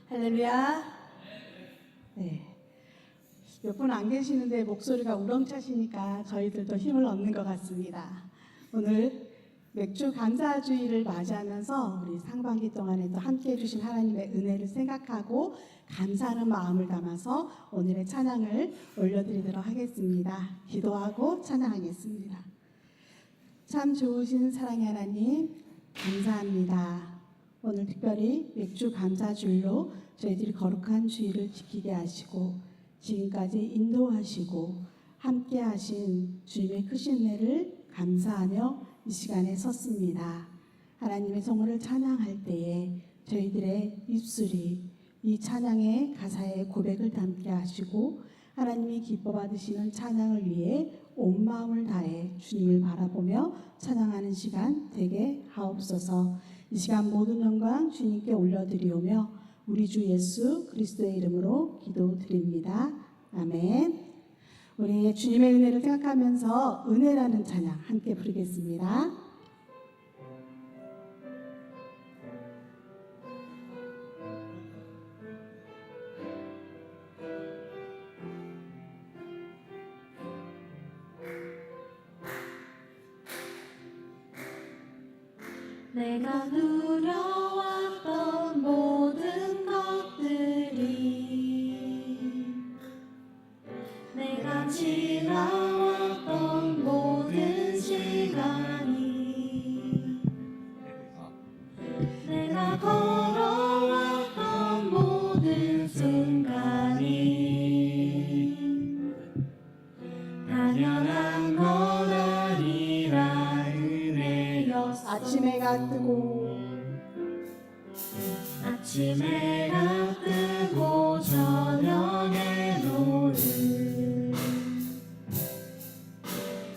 할렐루야. 네. 몇 분 안 계시는데 목소리가 우렁차시니까 저희들도 힘을 얻는 것 같습니다. 오늘 맥주 감사주의를 맞이하면서 우리 상반기 동안에 또 함께 해주신 하나님의 은혜를 생각하고 감사하는 마음을 담아서 오늘의 찬양을 올려드리도록 하겠습니다. 기도하고 찬양하겠습니다. 참 좋으신 사랑의 하나님 감사합니다. 오늘 특별히 맥주 감사주일로 저희들이 거룩한 주일을 지키게 하시고 지금까지 인도하시고 함께 하신 주님의 크신 은혜를 감사하며 이 시간에 섰습니다. 하나님의 성호를 찬양할 때에 저희들의 입술이 이 찬양의 가사의 고백을 담게 하시고 하나님이 기뻐 받으시는 찬양을 위해 온 마음을 다해 주님을 바라보며 찬양하는 시간 되게 하옵소서. 이 시간 모든 영광 주님께 올려드리오며 우리 주 예수 그리스도의 이름으로 기도드립니다. 아멘. 우리 주님의 은혜를 생각하면서 은혜라는 찬양 함께 부르겠습니다. 내가 누려왔던 모든 것들이 내가 지나왔던 모든 시간이 내가 걸어왔던 모든 순간이 당연한 것 아니라 은혜였어. 아침 해가 뜨고 아침 해가 뜨고 저녁에 노을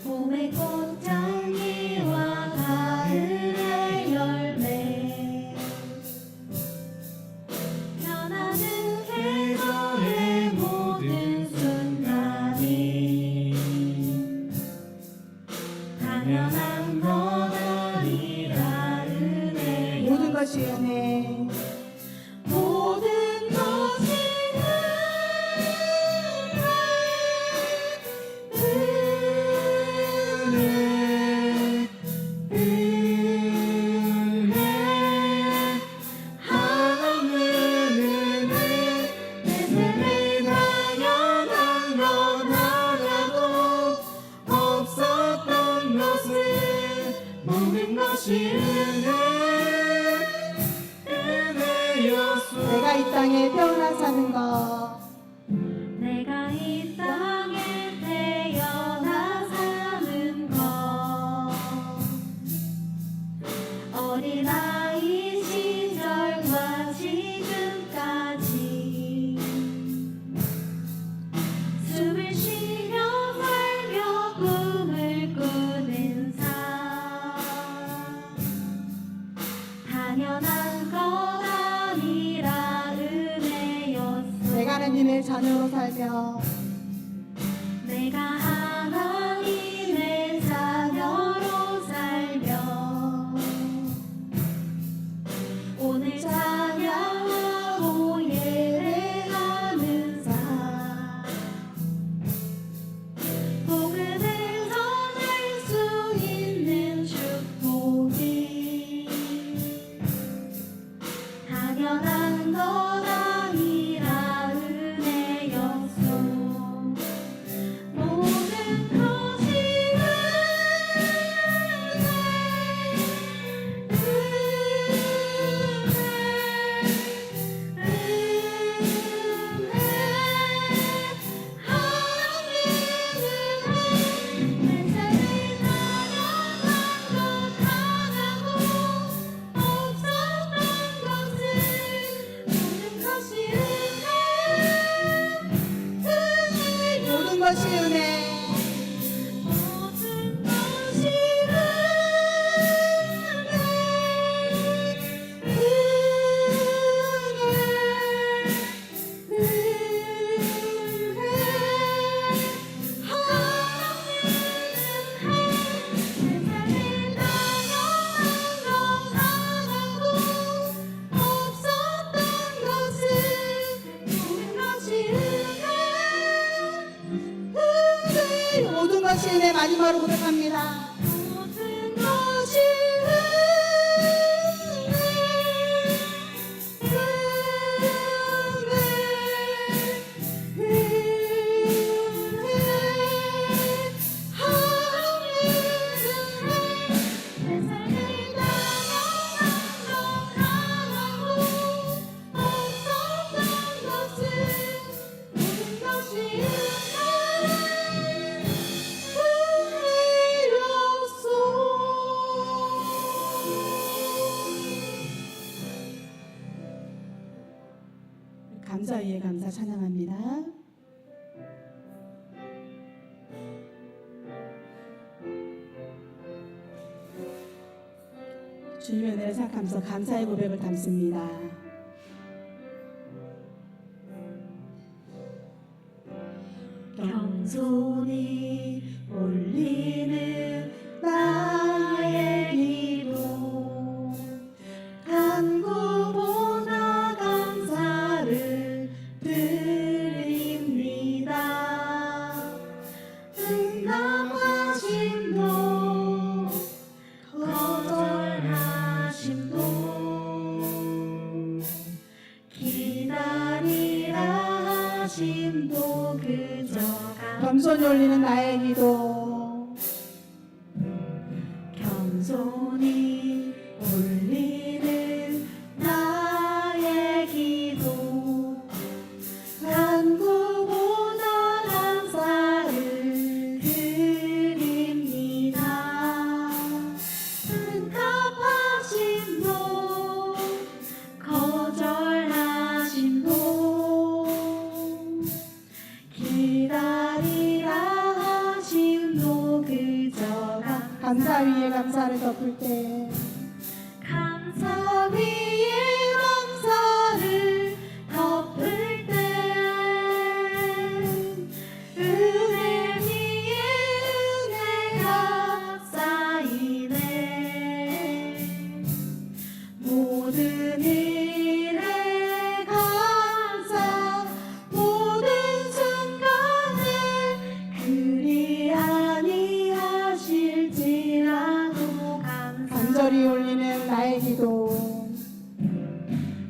봄의 꽃향기와 가을의 열매 변하는 계절의 모든 순간이 당연한 것 아니라 은혜 모든 것이 은혜 모든 것이 은혜 하나님의 은혜 내 삶에 당연한 건 하나도 없었던 것을 모든 것이 내가 이 땅에 태어나 사는 것 내가 이 땅에 태어나 사는 것 어린아이 시절과 지금까지 숨을 쉬며 살며 꿈을 꾸는 삶 당연한 것 아니라 은혜였어. 내가 하나님의 자녀로 살며 내가 하나님의 자녀로 살며 오늘 찬양하고 예배하는 삶 복음을 전할 수 있는 축복이 당연한 것 아니라 은혜였어. 모든 것이 은혜 마지막으로 고백합니다. 모든 것이 내 삶을 감동하고 없었던 것은 모든 것이 감사 위에 감사 찬양합니다. 주님의 은혜를 생각하면서 감사의 고백을 담습니다. 겸손히 올리는 나의 기도 간구보다 감사를 드립니다. 응답하심도 거절하심도 기다리라 하심도 그저 겸손히 올리는 나의 기도 겸손히 올리는 나의 기도 간구보다 감사를 드립니다. 응답하심도 거절하심도 기다리라 하심도 그저 감사 위에 감사를 덮을 때 감사 위에 감사를 덮을 때 은혜 위에 은혜가 쌓이네. 모든 일에 감사 모든 순간에 그리 아니하실지라도 간절히 올리는 나의 기도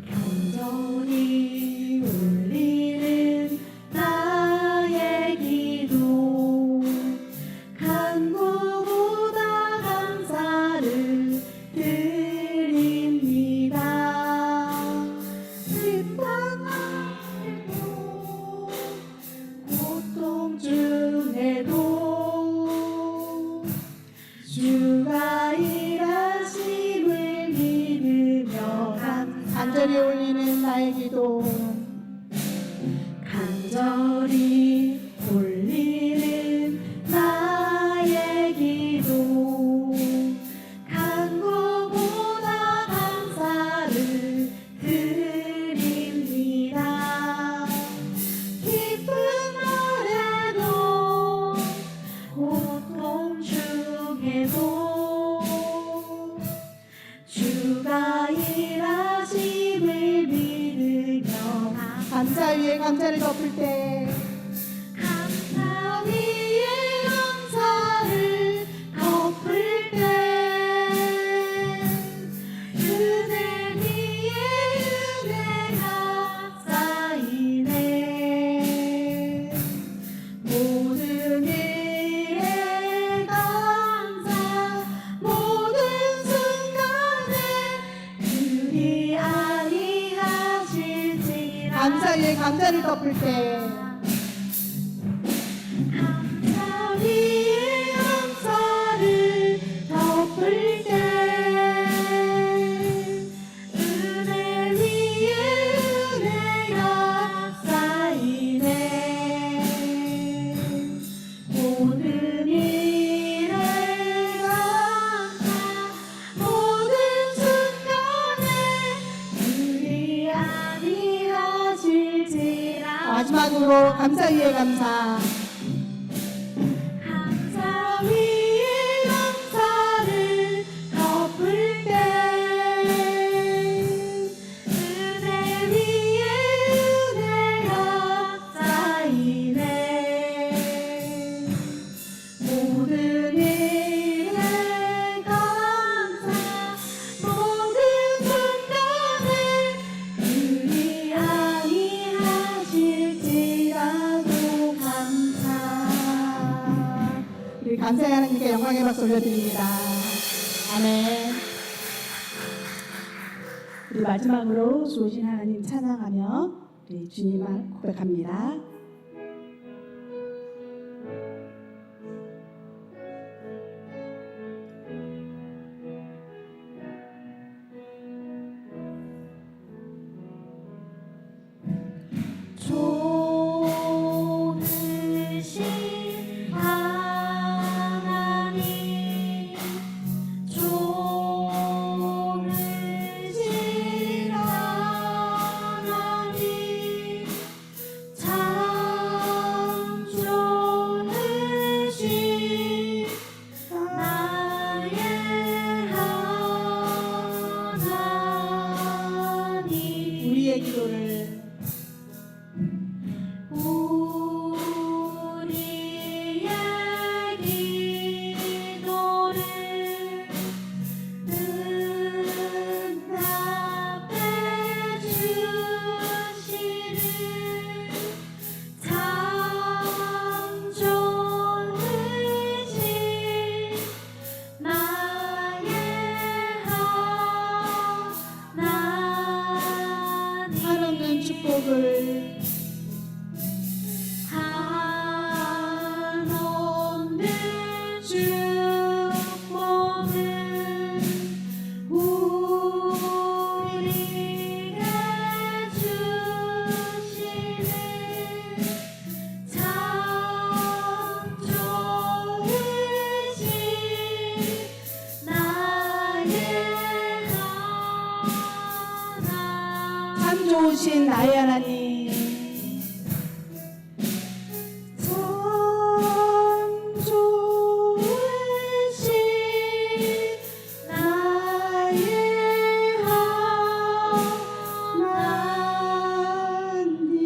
겸손히 올리는 나의 기도 간구보다 감사를 드립니다. 심판날도 고통 중에도 주가 일하심을 믿으며 간절히 올리는 나의 기도 간절히 올리는 나의 기도 간구보다 감사를 드립니다. 기쁜 날에도 고통 중에도 주가 일하심을 믿으며 감사 위에 감사를 덮을 때 감사 위에 감사를 덮을 때 은혜 위에 은혜가 쌓이네. 모든 일에 감사 모든 순간에 그리 아니하실지라 감사 위에 감사를 덮을 때 감사 위에 감사를 덮을 때 은혜 위에 은혜가 쌓이네. 모든 일에 감사 모든 순간에 그리 아니하실지라 마지막으로 감사 위에 감사 감사 위에 감사를 덮을 때 은혜 위에 은혜가 쌓이네. 모든 감사의 하나님께 영광의 박수 올려드립니다. 아멘. 우리 마지막으로 좋으신 하나님 찬양하며 우리 주님을 고백합니다. 좋으신 하나님 좋으신 하나님 참 좋으신 나의 하나님 우리의 기도를 우리의 기도를 응답해 주시는 참 좋으신 나의 하나님 한없는 축복을 한없는 축복을 우리에게 주시는 참 좋으신 나의 하나님 참 좋으신 나의 하나님 참 좋으신 나의 하나님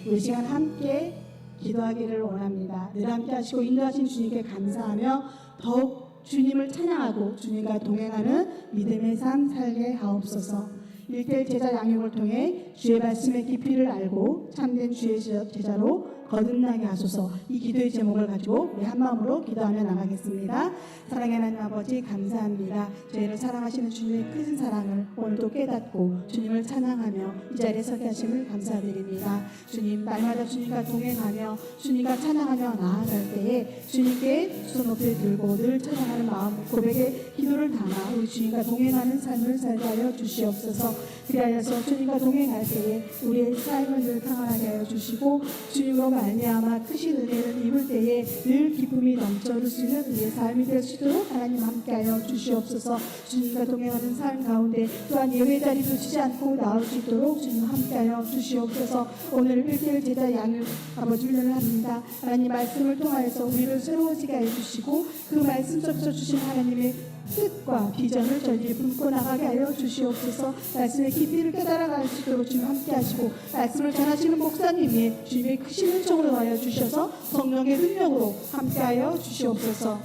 우리 시간 함께 기도하기를 원합니다. 늘 함께 하시고 인도하신 주님께 감사하며 더욱 주님을 찬양하고 주님과 동행하는 믿음의 삶 살게 하옵소서. 1대1 제자 양육을 통해 주의 말씀의 깊이를 알고 참된 주의 제자로 거듭나게 하소서. 이 기도의 제목을 가지고 우리 한마음으로 기도하며 나가겠습니다. 사랑의 하나님 아버지 감사합니다. 저희를 사랑하시는 주님의 큰 사랑을 오늘도 깨닫고 주님을 찬양하며 이 자리에 서게 하심을 감사드립니다. 주님 날마다 주님과 동행하며 주님과 찬양하며 나아갈 때에 주님께 두 손 높이 들고 늘 찬양하는 마음 고백의 기도를 담아 우리 주님과 동행하는 삶을 살게 하여 주시옵소서. 그리하여서 주님과 동행할 때에 우리의 삶을 늘 평안하게 하여 주시고 주님으로 말미암아 크신 은혜를 입을 때에 늘 기쁨이 넘쳐 흐를 수 있는 우리의 삶이 될 수 있도록 하나님 함께하여 주시옵소서. 주님과 동행하는 삶 가운데 또한 예배 자리도 지지 않고 나올 수 있도록 주님 함께하여 주시옵소서. 오늘 1대1 제자 양육 아버지 훈련을 합니다. 하나님 말씀을 통하여서 우리를 새로워지게 하여 주시고 그 말씀 속에서 주신 하나님의 뜻과 비전을 저희들이 품고 나가게 하여 주시옵소서. 말씀의 깊이를 깨달아갈 수 있도록 주님 함께 하시고 말씀을 전하시는 목사님이 주님의 크신 은총으로 하여 주셔서 성령의 능력으로 함께 하여 주시옵소서.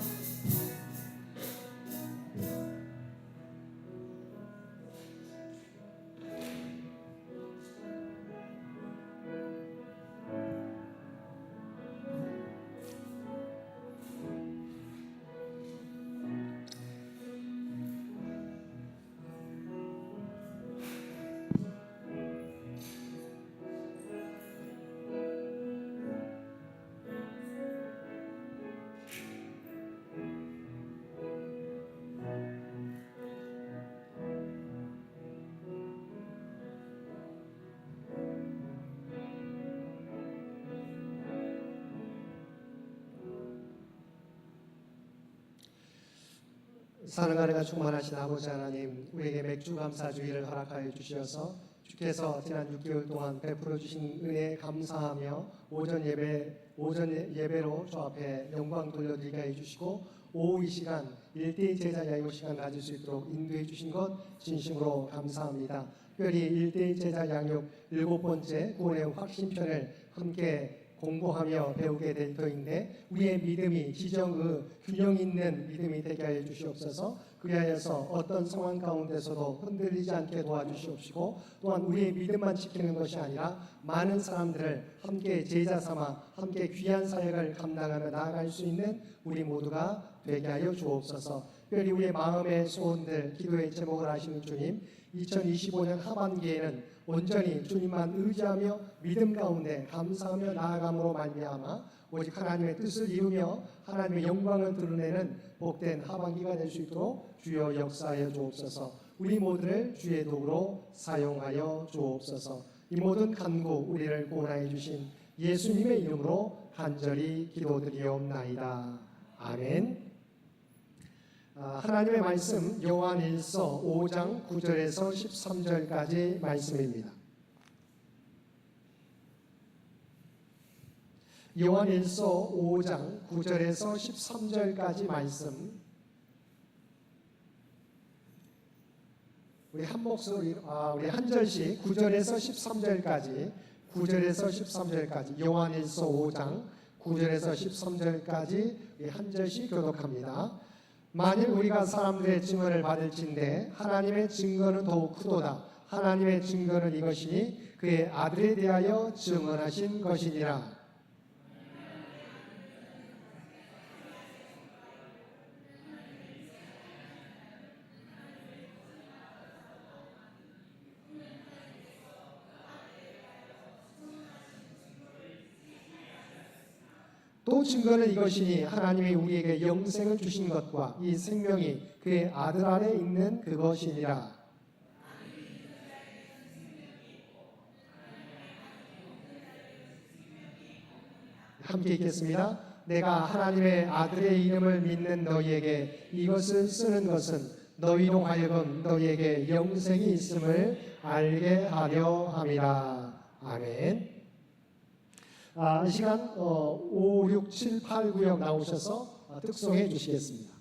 사는 아래가 충만하신 아버지 하나님, 우리에게 맥주 감사주의를 허락하여 주셔서 주께서 지난 6개월 동안 베풀어 주신 은혜에 감사하며 오전 예배로 주 앞에 영광 돌려드리게 해 주시고 오후 이 시간 1대1 제자 양육 시간 가질 수 있도록 인도해 주신 것 진심으로 감사합니다. 특별히 1대1 제자 양육 7번째 구원의 확신편을 함께 공부하며 배우게 될 터인데 우리의 믿음이 지정의 균형 있는 믿음이 되게 하여 주시옵소서. 그리하여서 어떤 상황 가운데서도 흔들리지 않게 도와주시옵시고 또한 우리의 믿음만 지키는 것이 아니라 많은 사람들을 함께 제자 삼아 함께 귀한 사역을 감당하며 나아갈 수 있는 우리 모두가 되게 하여 주옵소서. 특별히 우리의 마음의 소원들 기도의 제목을 아시는 주님, 2025년 하반기에는 온전히 주님만 의지하며 믿음 가운데 감사하며 나아감으로 말미암아 오직 하나님의 뜻을 이루며 하나님의 영광을 드러내는 복된 하반기가 될 수 있도록 주여 역사하여 주옵소서. 우리 모두를 주의 도구로 사용하여 주옵소서. 이 모든 간구 우리를 구원하여 주신 예수님의 이름으로 간절히 기도드리옵나이다. 아멘. 하나님의 말씀 요한일서 5장 9절에서 13절까지 말씀입니다. 요한일서 5장 9절에서 13절까지 말씀 우리 한 목소리 우리 한 절씩 9절에서 13절까지 요한일서 5장 9절에서 13절까지 우리 한 절씩 교독합니다. 만일 우리가 사람들의 증언을 받을진대 하나님의 증거는 더욱 크도다. 하나님의 증거는 이것이니 그의 아들에 대하여 증언하신 것이니라. 또 증거는 이것이니 하나님이 우리에게 영생을 주신 것과 이 생명이 그의 아들 안에 있는 그것이니라. 함께 읽겠습니다. 내가 하나님의 아들의 이름을 믿는 너희에게 이것을 쓰는 것은 너희로 하여금 너희에게 영생이 있음을 알게 하려 함이라. 아멘. 이 시간 5, 6, 7, 8 구역 나오셔서 특송해 주시겠습니다.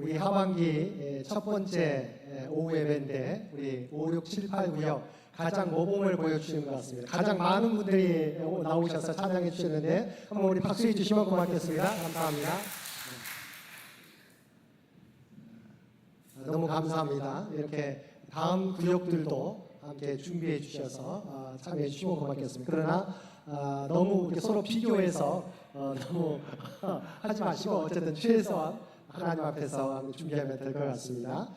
우리 하반기 첫 번째 오후 예배인데 우리 5, 6, 7, 8, 9역 가장 모범을 보여주시는 것 같습니다. 가장 많은 분들이 나오셔서 찬양해 주셨는데 한번 우리 박수해 주시면 고맙겠습니다. 감사합니다. 너무 감사합니다. 이렇게 다음 구역들도 함께 준비해 주셔서 참여해 주시면 고맙겠습니다. 그러나 너무 이렇게 서로 비교해서 너무 하지 마시고 어쨌든 최소한 하나님 앞에서 준비하면 될 것 같습니다.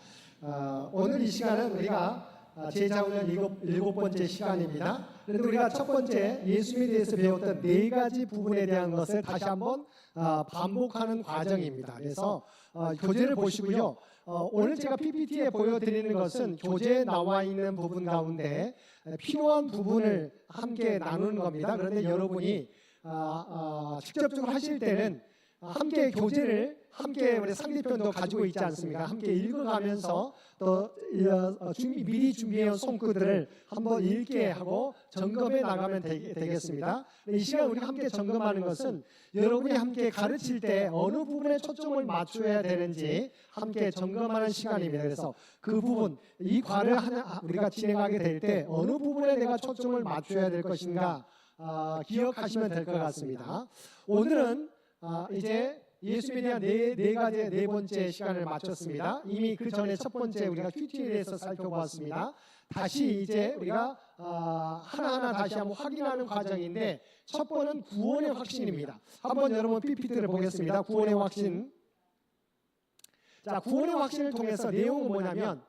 오늘 이 시간은 우리가 제자훈련 일곱 번째 시간입니다. 그런데 우리가 첫 번째 예수님에 대해서 배웠던 네 가지 부분에 대한 것을 다시 한번 반복하는 과정입니다. 그래서 교재를 보시고요. 오늘 제가 PPT에 보여드리는 것은 교재에 나와 있는 부분 가운데 필요한 부분을 함께 나누는 겁니다. 그런데 여러분이 직접적으로 하실 때는 함께 교재를 함께 우리 상대편도 가지고 있지 않습니까? 함께 읽어가면서 또 미리 준비해온 손구들을 한번 읽게 하고 점검해 나가면 되겠습니다. 이 시간 우리 함께 점검하는 것은 여러분이 함께 가르칠 때 어느 부분에 초점을 맞춰야 되는지 함께 점검하는 시간입니다. 그래서 그 부분, 이 과를 우리가 진행하게 될 때 어느 부분에 내가 초점을 맞춰야 될 것인가 기억하시면 될 것 같습니다. 오늘은 이제 예수님에 대한 네 번째 시간을 마쳤습니다. 이미 그 전에 첫 번째 우리가 큐티에 대해서 살펴보았습니다. 다시 이제 우리가 하나하나 다시 한번 확인하는 과정인데 첫 번은 구원의 확신입니다. 한번 여러분 PPT를 보겠습니다. 구원의 확신. 자, 구원의 확신을 통해서 내용은 뭐냐면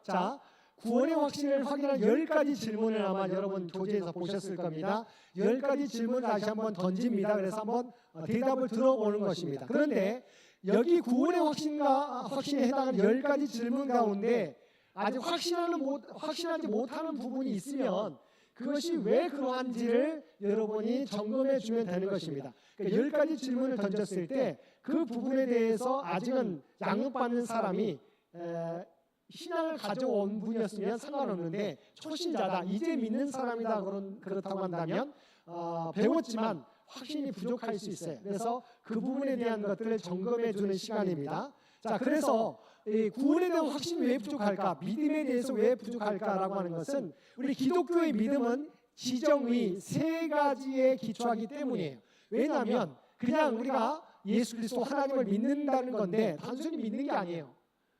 구원의 확신을 확인한 10가지 질문을 아마 여러분 교재에서 보셨을 겁니다. 10가지 질문을 다시 한번 던집니다. 그래서 한번 대답을 들어보는 것입니다. 그런데 여기 구원의 확신에 해당하는 10가지 질문 가운데 아직 확신하지 못하는 부분이 있으면 그것이 왜 그러한지를 여러분이 점검해 주면 되는 것입니다. 그러니까 10가지 질문을 던졌을 때 그 부분에 대해서 아직은 양육받는 사람이 신앙을 가져온 분이었으면 상관없는데 초신자다, 이제 믿는 사람이다 그렇다고 한다면 배웠지만 확신이 부족할 수 있어요. 그래서 그 부분에 대한 것들을 점검해 주는 시간입니다. 자, 그래서 이 구원에 대한 확신이 왜 부족할까? 믿음에 대해서 왜 부족할까라고 하는 것은 우리 기독교의 믿음은 지정의 세 가지에 기초하기 때문이에요. 왜냐하면 그냥 우리가 예수 그리스도 하나님을 믿는다는 건데 단순히 믿는 게 아니에요.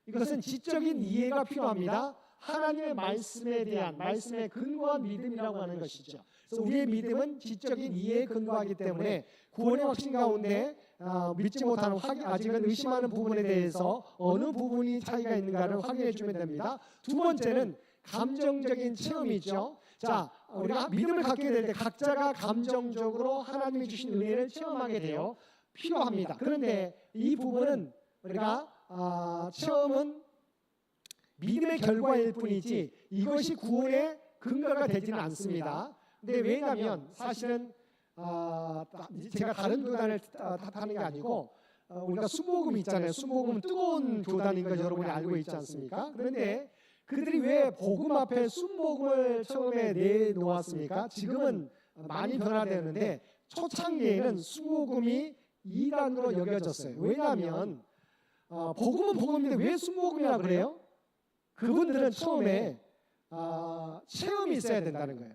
이것은 지적인 이해가 필요합니다. 하나님의 말씀에 대한 말씀에 근거한 믿음이라고 하는 것이죠. 그래서 우리의 믿음은 지적인 이해에 근거하기 때문에 구원의 확신 가운데 믿지 못하는 아직은 의심하는 부분에 대해서 어느 부분이 차이가 있는가를 확인해 주면 됩니다. 두 번째는 감정적인 체험이죠. 자, 우리가 믿음을 갖게 될 때 각자가 감정적으로 하나님이 주신 은혜를 체험하게 돼요. 필요합니다. 그런데 이 부분은 우리가 체험은 믿음의 결과일 뿐이지 이것이 구원의 근거가 되지는 않습니다. 근데 왜냐하면 사실은 제가 다른 교단을 탓하는 게 아니고 우리가 순복음 있잖아요. 순복음은 뜨거운 교단인 걸 여러분이 알고 있지 않습니까? 그런데 그들이 왜 복음 앞에 순복음을 처음에 내놓았습니까? 지금은 많이 변화되었는데 초창기에는 순복음이 이단으로 여겨졌어요. 왜냐하면 복음은 복음인데 왜 순복음이라 그래요? 그분들은 처음에 체험이 있어야 된다는 거예요.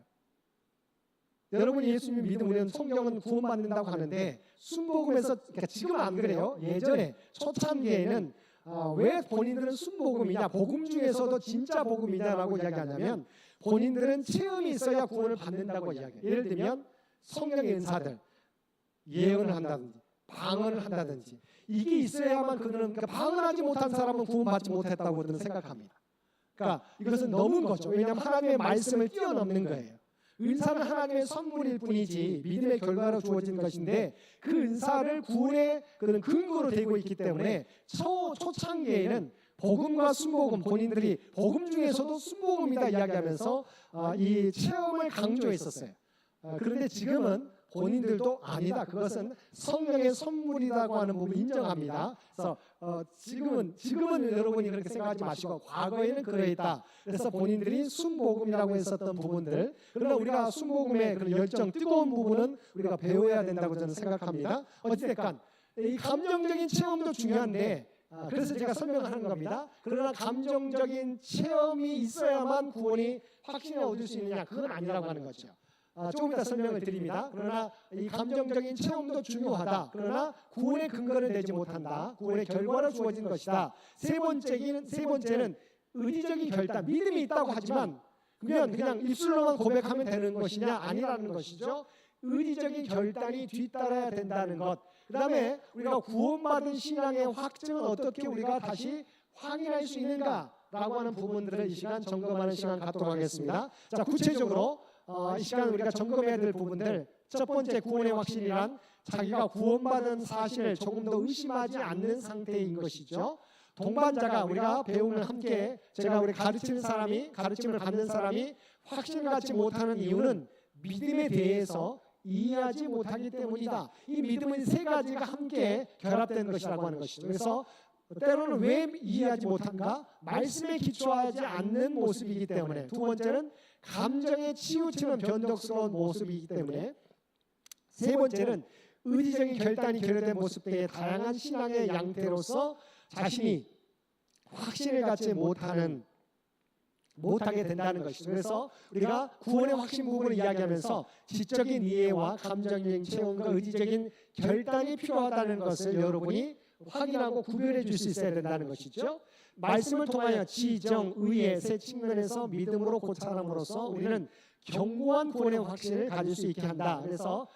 여러분이 예수님 믿으면 성경은 구원받는다고 하는데 순복음에서 그러니까 지금은 안 그래요. 예전에 초창기에는 왜 본인들은 순복음이냐, 복음 중에서도 진짜 복음이냐라고 이야기하냐면 본인들은 체험이 있어야 구원을 받는다고 이야기해요. 예를 들면 성령의 은사들, 예언을 한다든지 방언을 한다든지 이게 있어야만 그들은 방언하지 못한 사람은 구원받지 못했다고 저는 생각합니다. 그러니까 이것은 넘은 거죠. 왜냐하면 하나님의 말씀을 뛰어넘는 거예요. 은사는 하나님의 선물일 뿐이지 믿음의 결과로 주어진 것인데 그 은사를 구원의 그런 근거로 되고 있기 때문에 초창기에는 복음과 순복음, 본인들이 복음 중에서도 순복음이다 이야기하면서 이 체험을 강조했었어요. 그런데 지금은 본인들도 아니다. 그것은 성령의 선물이라고 하는 부분을 인정합니다. 그래서 지금은 여러분이 그렇게 생각하지 마시고 과거에는 그러했다. 그래서 본인들이 순복음이라고 했었던 부분들, 그러나 우리가 순복음의 그런 열정, 뜨거운 부분은 우리가 배워야 된다고 저는 생각합니다. 어찌됐건 이 감정적인 체험도 중요한데 그래서 제가 설명하는 겁니다. 그러나 감정적인 체험이 있어야만 구원이 확신을 얻을 수 있느냐, 그건 아니라고 하는 거죠. 조금 이따 설명을 드립니다. 그러나 이 감정적인 체험도 중요하다. 그러나 구원의 근거를 내지 못한다. 구원의 결과로 주어진 것이다. 세 번째는 의지적인 결단, 믿음이 있다고 하지만 그냥 입술로만 고백하면 되는 것이냐, 아니라는 것이죠. 의지적인 결단이 뒤따라야 된다는 것. 그 다음에 우리가 구원받은 신앙의 확증은 어떻게 우리가 다시 확인할 수 있는가라고 하는 부분들을 이 시간 점검하는 시간 갖도록 하겠습니다. 자, 구체적으로 이 시간 우리가 점검해야 될 부분들, 첫 번째 구원의 확신이란 자기가 구원받은 사실을 조금 더 의심하지 않는 상태인 것이죠. 동반자가 우리가 배우는 함께 제가 우리 가르치는 사람이, 가르침을 받는 사람이 확신을 갖지 못하는 이유는 믿음에 대해서 이해하지 못하기 때문이다. 이 믿음은 세 가지가 함께 결합된 것이라고 하는 것이죠. 그래서 때로는 왜 이해하지 못한가? 말씀에 기초하지 않는 모습이기 때문에. 두 번째는 감정에 치우치는 변덕스러운 모습이기 때문에. 세 번째는 의지적인 결단이 결여된 모습 때의 다양한 신앙의 양태로서 자신이 확신을 갖지 못하게 된다는 것이죠. 그래서 우리가 구원의 확신 부분을 이야기하면서 지적인 이해와 감정적인 체험과 의지적인 결단이 필요하다는 것을 여러분이 확인하고 구별해 줄 수 있어야 된다는 것이죠. 말씀을 통하여 지정, 의의 세 측면에서 믿음으로 고찰함으로써 우리는 견고한 구원의 확신을 가질 수 있게 한다. 그래서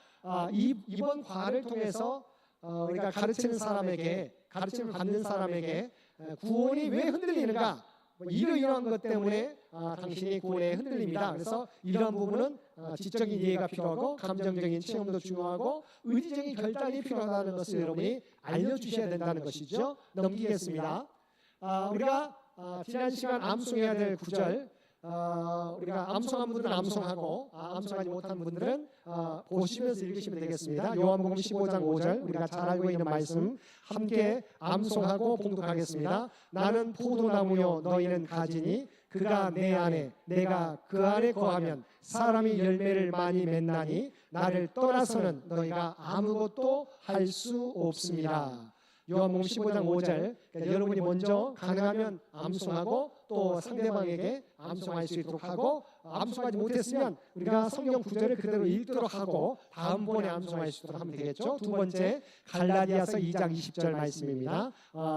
이번 과를 통해서 우리가 가르치는 사람에게, 가르침을 받는 사람에게 구원이 왜 흔들리는가? 이러이러한 것 때문에 당신이 구원에 흔들립니다. 그래서 이러한 부분은 지적인 이해가 필요하고 감정적인 체험도 중요하고 의지적인 결단이 필요하다는 것을 여러분이 알려주셔야 된다는 것이죠. 넘기겠습니다. 우리가 지난 시간 암송해야 될 구절, 우리가 암송한 분들은 암송하고 암송하지 못한 분들은 보시면서 읽으시면 되겠습니다. 요한복음 15장 5절 우리가 잘 알고 있는 말씀 함께 암송하고 봉독하겠습니다. 나는 포도나무요 너희는 가지니 그가 내 안에 내가 그 안에 거하면 사람이 열매를 많이 맺나니 나를 떠나서는 너희가 아무것도 할 수 없습니다. 요한복음 15장 5절 그러니까 여러분이 먼저 가능하면 암송하고 또 상대방에게 암송할 수 있도록 하고 암송하지 못했으면 우리가 성경 구절을 그대로 읽도록 하고 다음번에 암송할 수 있도록 하면 되겠죠. 두 번째 갈라디아서 2장 20절 말씀입니다.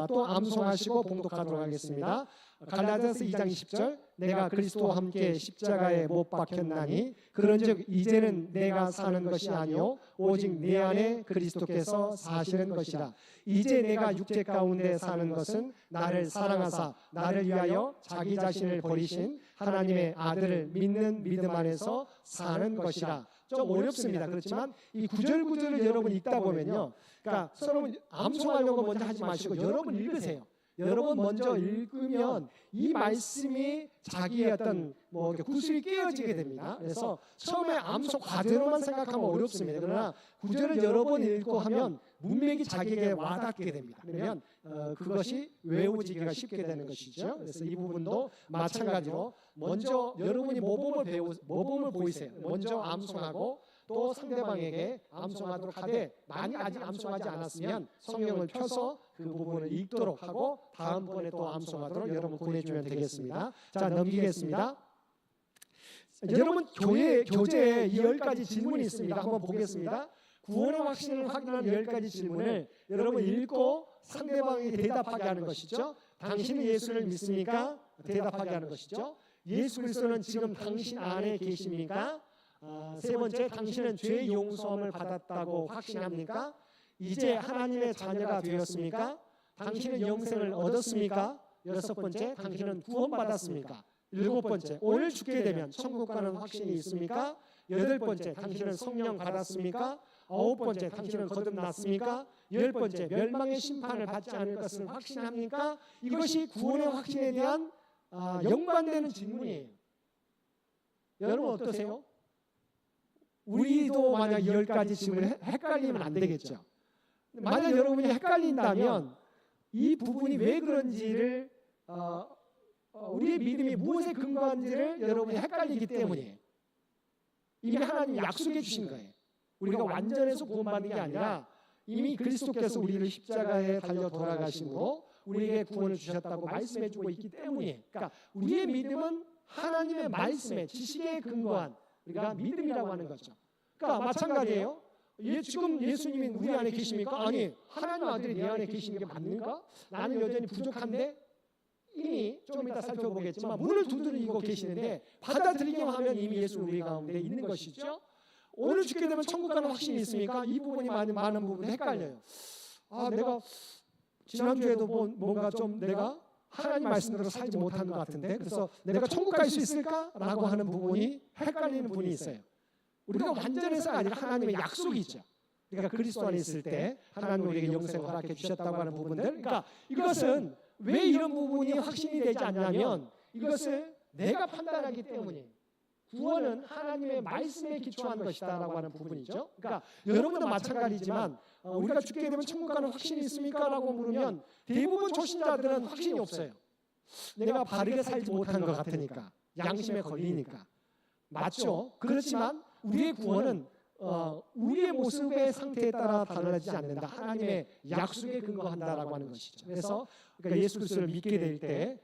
또 암송하시고 봉독하도록 하겠습니다. 갈라디아서 2장 20절 내가 그리스도와 함께 십자가에 못 박혔나니 그런즉 이제는 내가 사는 것이 아니요 오직 내 안에 그리스도께서 사시는 것이라. 이제 내가 육체 가운데 사는 것은 나를 사랑하사 나를 위하여 자기 자신을 버리신 하나님의 아들을 믿는 믿음 안에서 사는 것이라. 좀 어렵습니다. 그렇지만 이 구절구절을 여러분 읽다 보면요, 그러니까 여러분 암송하려고 먼저 하지 마시고 여러분 읽으세요. 여러분 먼저 읽으면 이 말씀이 자기의 어떤 구슬이 깨어지게 됩니다. 그래서 처음에 암송 과제로만 생각하면 어렵습니다. 그러나 구절을 여러 번 읽고 하면 문맥이 자기에게 와닿게 됩니다. 그러면 그것이 외워지기가 쉽게 되는 것이죠. 그래서 이 부분도 마찬가지로 먼저 여러분이 모범을 보이세요. 먼저 암송하고 또 상대방에게 암송하도록 하되 만약 아직 암송하지 않았으면 성경을 펴서 그 부분을 읽도록 하고 다음번에 또 암송하도록 여러분 권해주면 되겠습니다. 자, 넘기겠습니다. 여러분 교재에 이 10가지 질문이 있습니다. 한번 보겠습니다. 구원의 확신을 확인하는 10가지 질문을 여러분 읽고 상대방에게 대답하게 하는 것이죠. 당신은 예수를 믿습니까? 대답하게 하는 것이죠. 예수 그리스도는 지금 당신 안에 계십니까? 세 번째, 당신은 죄 용서함을 받았다고 확신합니까? 이제 하나님의 자녀가 되었습니까? 당신은 영생을 얻었습니까? 여섯 번째, 당신은 구원받았습니까? 일곱 번째, 오늘 죽게 되면 천국 가는 확신이 있습니까? 여덟 번째, 당신은 성령 받았습니까? 아홉 번째, 당신은 거듭났습니까? 열 번째, 멸망의 심판을 받지 않을 것을 확신합니까? 이것이 구원의 확신에 대한 연관되는 질문이에요. 여러분 어떠세요? 우리도 만약 10가지 질문을 헷갈리면 안 되겠죠. 만약 여러분이 헷갈린다면 이 부분이 왜 그런지를 우리의 믿음이 무엇에 근거한지를 여러분이 헷갈리기 때문이에요. 이미 하나님이 약속해 주신 거예요. 우리가 완전해서 구원받는 게 아니라 이미 그리스도께서 우리를 십자가에 달려 돌아가심으로 우리에게 구원을 주셨다고 말씀해주고 있기 때문이에요. 그러니까 우리의 믿음은 하나님의 말씀에 지식에 근거한 우리가 믿음이라고 하는 거죠. 그러니까 마찬가지예요. 지금 예수님이 우리 안에 계십니까? 아니, 하나님 아들이 내 안에 계시는 게 맞는가? 나는 여전히 부족한데 이미 좀 이따 살펴보겠지만 문을 두드리고 계시는데 받아들이기만 하면 이미 예수 우리 가운데 있는 것이죠. 오늘 죽게 되면 천국 가는 확신이 있습니까? 이 부분이 많은 부분이 헷갈려요. 내가 지난주에도 뭔가 좀 내가 하나님 말씀대로 살지 못한 것 같은데 그래서 내가 천국 갈 수 있을까라고 하는 부분이 헷갈리는 분이 있어요. 우리가 완전해서가 아니라 하나님의 약속이 있죠. 그러니까 그리스도 안에 있을 때 하나님 우리에게 영생을 허락해 주셨다고 하는 부분들. 그러니까 이것은 왜 이런 부분이 확신이 되지 않냐면 이것을 내가 판단하기 때문이에요. 구원은 하나님의 말씀에 기초한 것이다라고 하는 부분이죠. 그러니까 여러분도 마찬가지지만 우리가 죽게 되면 천국 가는 확신이 있습니까? 라고 물으면 대부분 초신자들은 확신이 없어요. 내가 바르게 살지 못한 것 같으니까, 양심에 걸리니까. 맞죠? 그렇지만 우리의 구원은 우리의 모습의 상태에 따라 달라지지 않는다. 하나님의 약속에 근거한다라고 하는 것이죠. 그래서 그러니까 예수 그리스도를 믿게 될 때,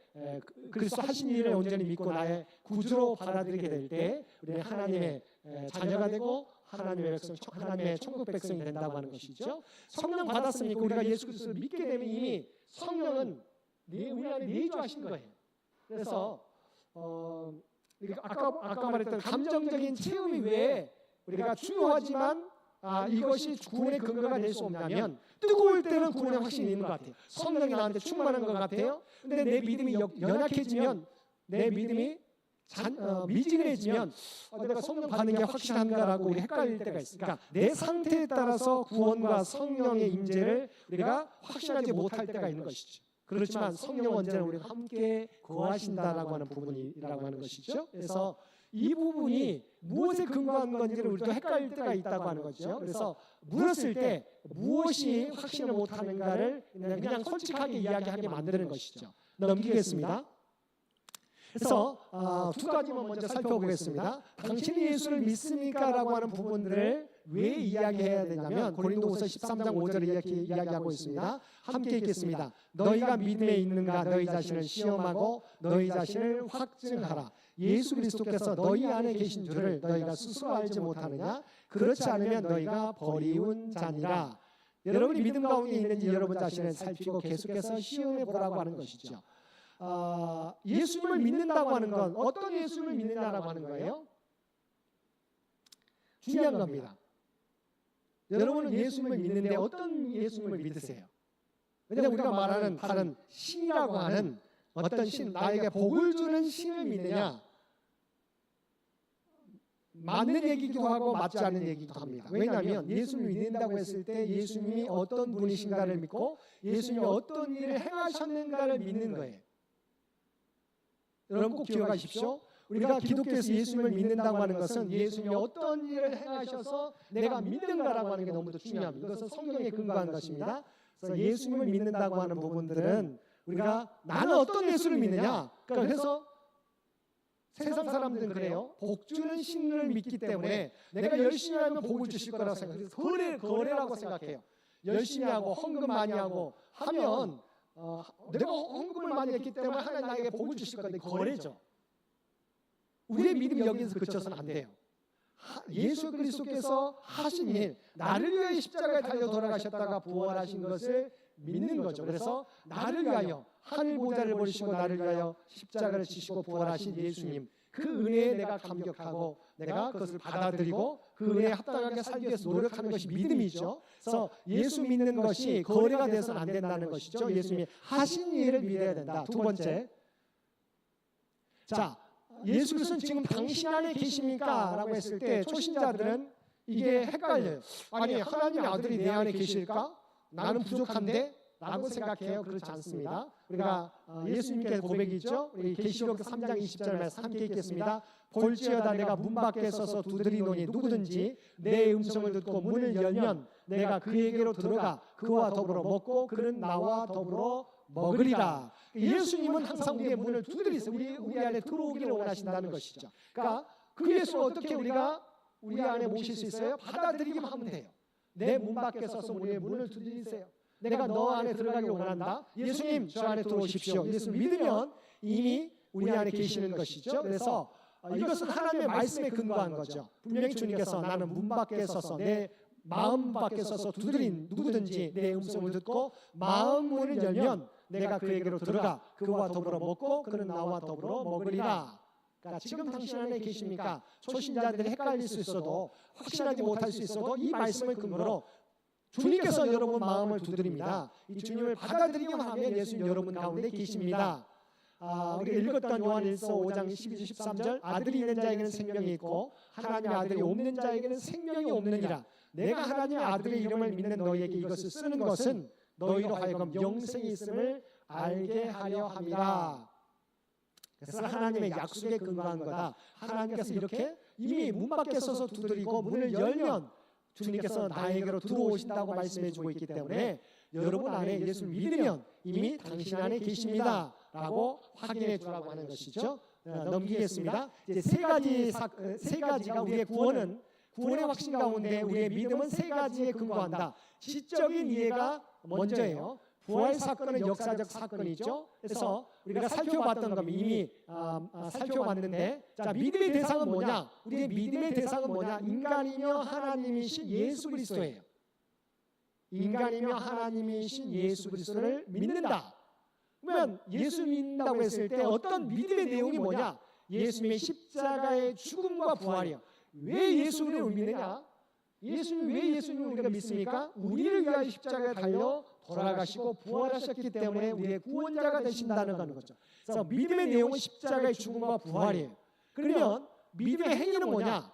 그리스도 하신 일을 온전히 믿고 나의 구주로 받아들이게 될 때, 우리는 하나님의 자녀가 되고 하나님의 백성, 하나님의 천국 백성이 된다고 하는 것이죠. 성령 받았으니까 우리가 예수 그리스도를 믿게 되면 이미 성령은 우리 안에 내주하신 거예요. 그래서 아까 말했던 감정적인 체험이 왜 우리가 중요하지만 이것이 구원의 근거가 될 수 없냐면 뜨거울 때는 구원의 확신이 있는 것 같아요. 성령이 나한테 충만한 것 같아요. 근데 내 믿음이 연약해지면 내 믿음이 미지근해지면 내가 성령 받는 게 확실한가라고 우리 헷갈릴 때가 있어요. 그러니까 내 상태에 따라서 구원과 성령의 임재를 우리가 확신하지 못할 때가 있는 것이죠. 그렇지만 성령 언제나 우리가 함께 거하신다라고 하는 부분이라고 하는 것이죠. 그래서 이 부분이 무엇에 근거한 건지를 우리도 헷갈릴 때가 있다고 하는 거죠. 그래서 물었을 때 무엇이 확신을 못하는가를 그냥 솔직하게 이야기하게 만드는 것이죠. 넘기겠습니다. 그래서 두 가지만 먼저 살펴보겠습니다. 당신이 예수를 믿습니까? 라고 하는 부분들을 왜 이야기해야 되냐면 고린도후서 13장 5절에 이렇게 이야기하고 있습니다. 함께 읽겠습니다. 너희가 믿음에 있는가 너희 자신을 시험하고 너희 자신을 확증하라. 예수 그리스도께서 너희 안에 계신 줄을 너희가 스스로 알지 못하느냐? 그렇지 않으면 너희가 버리운 자니라. 여러분이 믿음 가운데 있는지 여러분 자신을 살피고 계속해서 시험해 보라고 하는 것이죠. 예수님을 믿는다고 하는 건 어떤 예수님을 믿느냐라고 하는 거예요? 중요한 겁니다. 여러분은 예수님을 믿는데 어떤 예수님을 믿으세요? 왜냐하면 우리가 말하는 다른 신이라고 하는 어떤 신, 나에게 복을 주는 신을 믿느냐? 맞는 얘기기도 하고 맞지 않는 얘기기도 합니다. 왜냐하면 예수님을 믿는다고 했을 때 예수님이 어떤 분이신가를 믿고 예수님이 어떤 일을 행하셨는가를 믿는 거예요. 여러분 꼭 기억하십시오. 우리가 기독교에서 예수님을 믿는다고 하는 것은 예수님이 어떤 일을 행하셔서 내가 믿는가라고 하는 게 너무도 중요합니다. 이것은 성경에 근거한 것입니다. 그래서 예수님을 믿는다고 하는 부분들은 우리가 나는 어떤 예수를 믿느냐? 그래서 세상 사람들은 그래요. 복 주는 신을 믿기 때문에 내가 열심히 하면 복을 주실 거라고 생각해요. 거래라고 생각해요. 열심히 하고 헌금 많이 하고 하면 내가 헌금을 많이 했기 때문에 하나님 나에게 복을 주실 건데 거래죠. 우리의 믿음이 여기서 그쳐서는 안 돼요. 예수 그리스도께서 하신 일, 나를 위하여 십자가에 달려 돌아가셨다가 부활하신 것을 믿는 거죠. 그래서 나를 위하여 하늘 보좌를 버리시고 나를 위하여 십자가를 지시고 부활하신 예수님, 그 은혜에 내가 감격하고 내가 그것을 받아들이고 그 은혜에 합당하게 살기 위해서 노력하는 것이 믿음이죠. 그래서 예수 믿는 것이 거래가 돼서는 안 된다는 것이죠. 예수님이 하신 일을 믿어야 된다. 두 번째, 자, 예수 그리스도는 지금 당신 안에 계십니까? 라고 했을 때 초신자들은 이게 헷갈려요. 아니, 하나님의 아들이 내 안에 계실까? 나는 부족한데? 라고 생각해요. 그렇지 않습니다. 우리가 예수님께 고백이 있죠. 우리 계시록 3장 20절 말씀 함께 읽겠습니다. 볼지어다 내가 문 밖에 서서 두드리노니 누구든지 내 음성을 듣고 문을 열면 내가 그에게로 들어가 그와 더불어 먹고 그는 나와 더불어 먹으리라. 예수님은 항상 우리의 문을 두드리세요. 우리 안에 들어오기를 원하신다는 것이죠. 그러니까 그 예수를 어떻게 우리가 우리 안에 모실 수 있어요? 받아들이기만 하면 돼요. 내 문 밖에 서서 우리의 문을 두드리세요. 내가 너 안에 들어가기 원한다. 예수님 저 안에 들어오십시오. 예수 믿으면 이미 우리 안에 계시는 것이죠. 그래서 이것은 하나님의 말씀에 근거한 거죠. 분명히 주님께서 나는 문 밖에 서서 내 마음 밖에 서서 두드린 누구든지 내 음성을 듣고 마음 문을 열면 내가 그에게로 들어가 그와 더불어 먹고 그는 나와 더불어 먹으리라. 그러니까 지금 당신 안에 계십니까? 초신자들이 헷갈릴 수 있어도 확신하지 못할 수 있어도 이 말씀을 근거로 주님께서 여러분 마음을 두드립니다. 이 주님을 받아들이기만 하면 예수님 여러분 가운데 계십니다. 우리가 읽었던 요한일서 5장 12절 13절 아들이 있는 자에게는 생명이 있고 하나님의 아들이 없는 자에게는 생명이 없느니라. 내가 하나님의 아들의 이름을 믿는 너희에게 이것을 쓰는 것은 너희로 하여금 영생이 있음을 알게 하려 함이라. 그래서 하나님의 약속에 근거한 거다. 하나님께서 이렇게 이미 문 밖에 서서 두드리고 문을 열면 주님께서 나에게로 들어오신다고 말씀해 주고 있기 때문에 여러분 안에 예수를 믿으면 이미 당신 안에 계십니다 라고 확인해 주라고 하는 것이죠. 넘기겠습니다. 이제 세 가지가 우리의 구원의 확신 가운데 우리의 믿음은 세 가지에 근거한다. 지적인 이해가 먼저예요. 부활 사건은 역사적 사건이죠. 그래서 우리가 살펴봤던 것 이미 살펴봤는데, 자 믿음의 대상은 뭐냐? 우리의 믿음의 대상은 뭐냐? 인간이며 하나님이신 예수 그리스도예요. 인간이며 하나님이신 예수 그리스도를 믿는다. 그러면 예수 믿는다고 했을 때 어떤 믿음의 내용이 뭐냐? 예수님의 십자가의 죽음과 부활이요. 왜 예수를 믿느냐? 예수님 왜 예수님을 우리가 믿습니까? 우리를 위하여 십자가에 달려 돌아가시고 부활하셨기 때문에 우리의 구원자가 되신다는 거죠. 그래서 믿음의 내용은 십자가의 죽음과 부활이에요. 그러면 믿음의 행위는 뭐냐?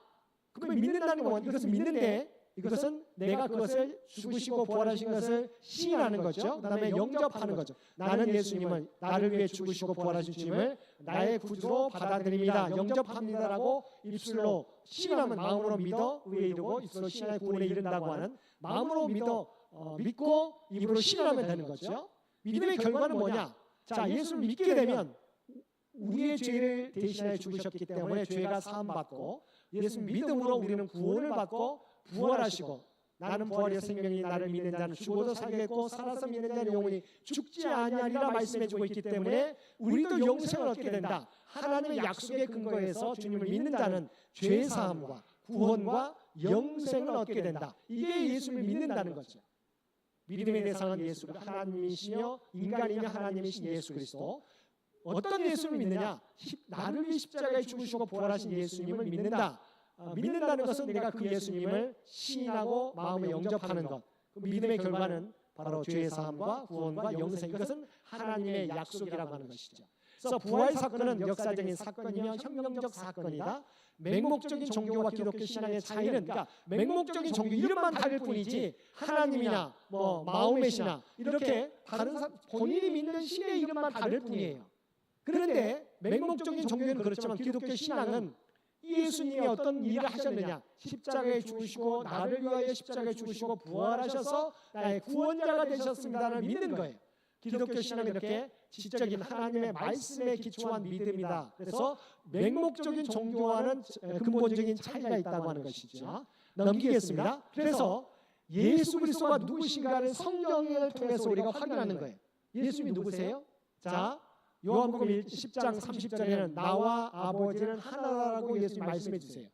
그걸 믿는다는 건 이것을 믿는데 이것은 내가 그것을 죽으시고 부활하신 것을 시인하는 거죠. 그 다음에 영접하는 거죠. 나는 예수님을 나를 위해 죽으시고 부활하신 주님을 나의 구주로 받아들입니다. 영접합니다라고 입술로 시인하면 마음으로 믿어 의에 이르고 입술로 시인하여 구원에 이른다고 하는 마음으로 믿고 입으로 시인하면 되는 거죠. 믿음의 결과는 뭐냐? 자, 예수를 믿게 되면 우리의 죄를 대신하여 죽으셨기 때문에 죄가 사함받고 예수 믿음으로 우리는 구원을 받고 부활하시고 나는 부활의 생명이 나를 믿는 자는 죽어도 살겠고 살아서 믿는 자는 영원히 죽지 아니하리라 말씀해주고 있기 때문에 우리도 영생을 얻게 된다. 하나님의 약속에 근거해서 주님을 믿는 자는 죄 사함과 구원과 영생을 얻게 된다. 이게 예수를 믿는다는 거죠. 믿음의 대상은 예수가 하나님이시며 인간이며 하나님이신 예수 그리스도. 어떤 예수를 믿느냐? 나를 위해 십자가에 죽으시고 부활하신 예수님을 믿는다. 믿는다는 것은 내가 그 예수님을 시인하고 마음에 영접하는 것. 그 믿음의 결과는 바로 죄의 사함과 구원과 영생. 이것은 하나님의 약속이라고 하는 것이죠. 그래서 부활 사건은 역사적인 사건이며 혁명적 사건이다. 맹목적인 종교와 기독교 신앙의 차이는 그러니까 맹목적인 종교 이름만 다를 뿐이지 하나님이나 뭐 마호메시나 이렇게 다른 본인이 믿는 신의 이름만 다를 뿐이에요. 그런데 맹목적인 종교는 그렇지만 기독교 신앙은 예수님이 어떤 일을 하셨느냐? 십자가에 죽으시고 나를 위하여 십자가에 죽으시고 부활하셔서 나의 구원자가 되셨습니다를 믿는 거예요. 기독교 신앙은 이렇게 지적인 하나님의 말씀에 기초한 믿음이다. 그래서 맹목적인 종교와는 근본적인 차이가 있다고 하는 것이죠. 넘기겠습니다. 그래서 예수 그리스도가 누구신가를 성경을 통해서 우리가 확인하는 거예요. 예수님이 누구세요? 자, 요한복음 10장 30절에는 나와 아버지는 하나라고 예수님 말씀해 주세요.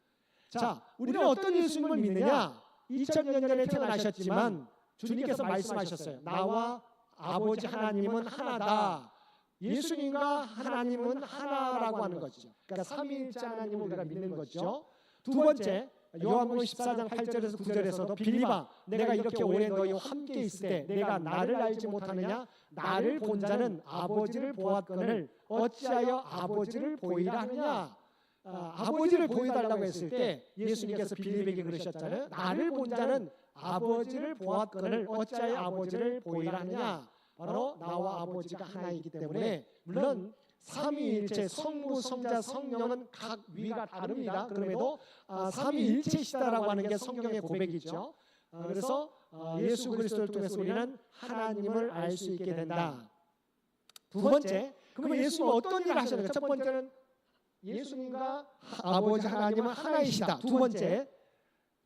자, 우리는 어떤 예수님을 믿느냐? 2000년 전에 태어나셨지만 주님께서 말씀하셨어요. 나와 아버지 하나님은 하나다. 예수님과 하나님은 하나라고 하는 거죠. 그러니까 삼위일체 하나님을 우리가 믿는 거죠. 두 번째, 요한복음 14장 8절에서 9절에서도 빌리바 내가 이렇게 오래 너희와 함께 있을 때 내가 나를 알지 못하느냐? 나를 본 자는 아버지를 보았거늘 어찌하여 아버지를 보이라 하느냐? 아버지를 보여달라고 했을 때 예수님께서 빌립에게 그러셨잖아요. 나를 본 자는 아버지를 보았거늘 어찌하여 아버지를 보이라 하느냐? 바로 나와 아버지가 하나이기 때문에 물론 삼위일체 성부, 성자, 성령은 각 위가 다릅니다. 그럼에도 삼위일체시다라고 하는 게 성경의 고백이죠. 그래서 예수 그리스도를 통해서 우리는 하나님을 알 수 있게 된다. 두 번째, 그러면 예수님은 어떤 일을 하셨는가? 첫 번째는 예수님과 아버지 하나님은 하나이시다. 두 번째,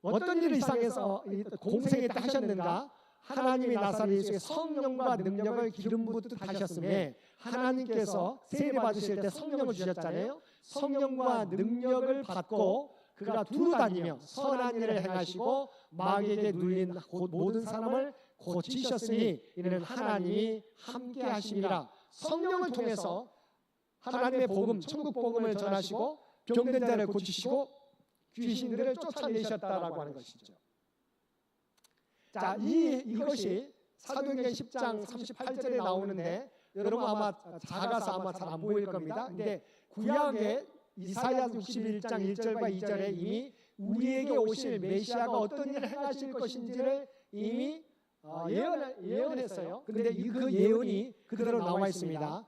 어떤 일을 이 땅에서 공생에 하셨는가? 하나님이 나사렛 예수의 성령과 능력을 기름 붓듯 하셨음에 하나님께서 세례 받으실 때 성령을 주셨잖아요. 성령과 능력을 받고 그가 두루 다니며 선한 일을 행하시고 마귀에게 눌린 모든 사람을 고치셨으니 이는 하나님이 함께 하심이라. 성령을 통해서 하나님의 복음, 천국 복음을 전하시고 병든 자를 고치시고 귀신들을 쫓아내셨다라고 하는 것이죠. 자, 이것이 사도행전 10장 38절에 나오는데 여러분 아마 작아서 아마 잘 안 보일 겁니다. 근데 구약의 이사야 61장 1절과 2절에 이미 우리에게 오실 메시아가 어떤 일을 행하실 것인지를 이미 예언했어요. 그런데 그 예언이 그대로 나와 있습니다.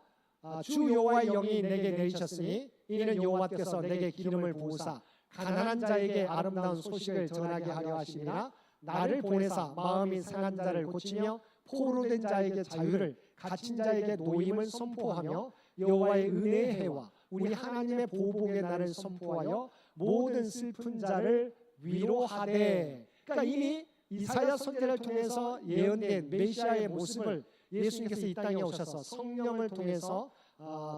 주 여호와의 영이 내게 내리셨으니 이는 여호와께서 내게 기름을 부으사 가난한 자에게 아름다운 소식을 전하게 하려 하심이라. 나를 보내사 마음이 상한 자를 고치며 포로된 자에게 자유를 갇힌 자에게 노임을 선포하며 여호와의 은혜의 해와 우리 하나님의 보복의 날을 선포하여 모든 슬픈 자를 위로하되. 그러니까 이미 이사야 선지자를 통해서 예언된 메시아의 모습을 예수님께서 이 땅에 오셔서 성령을 통해서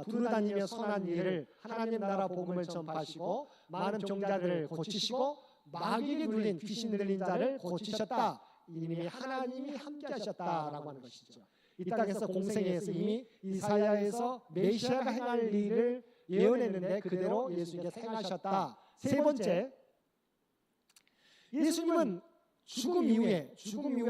두루다니며 선한 일을 하나님 나라 복음을 전파하시고 많은 병자들을 고치시고 마귀에게 눌린 귀신 들린 자를 고치셨다. 이미 하나님이 함께 하셨다라고 하는 것이죠. 이 땅에서 공생에서 이미 이사야에서 메시아가 행할 일을 예언했는데 그대로 예수님께서 행하셨다. 세 번째, 예수님은 죽음 이후에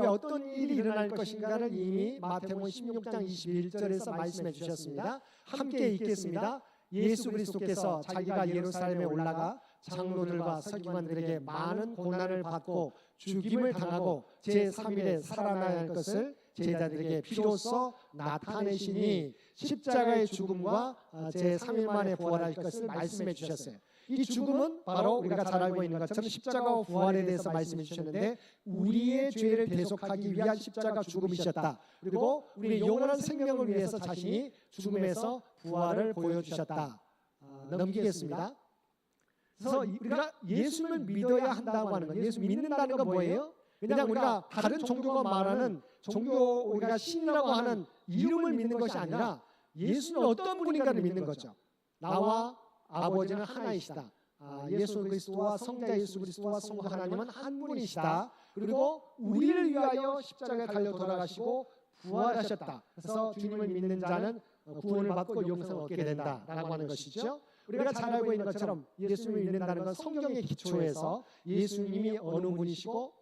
어떤 일이 일어날 것인가를 이미 마태복음 16장 21절에서 말씀해 주셨습니다. 함께 읽겠습니다. 예수 그리스도께서 자기가 예루살렘에 올라가 장로들과 서기관들에게 많은 고난을 받고 죽임을 당하고 제3일에 살아나야 할 것을 제자들에게 비로소 나타내시니 십자가의 죽음과 제3일 만에 부활할 것을 말씀해 주셨어요. 이 죽음은 바로 우리가 잘 알고 있는 것처럼 십자가와 부활에 대해서 말씀해 주셨는데 우리의 죄를 대속하기 위한 십자가 죽음이셨다. 그리고 우리의 영원한 생명을 위해서 자신이 죽음에서 부활을 보여주셨다. 넘기겠습니다. 그래서 우리가 예수님을 믿어야 한다고 하는 건, 예수 믿는다는 건 뭐예요? 그냥 우리가 다른 종교가 말하는 종교, 우리가 신이라고 하는 이름을 믿는 것이 아니라 예수는 어떤 분인가를 믿는 거죠. 나와 아버지는 하나이시다. 예수 그리스도와 성자 예수 그리스도와 성부 하나님은 한 분이시다. 그리고 우리를 위하여 십자가에 달려 돌아가시고 부활하셨다. 그래서 주님을 믿는 자는 구원을 받고 영생을 얻게 된다라고 하는 것이죠. 우리가 잘 알고 있는 것처럼 예수님을 믿는다는 건 성경의 기초에서 예수님이 어느 분이시고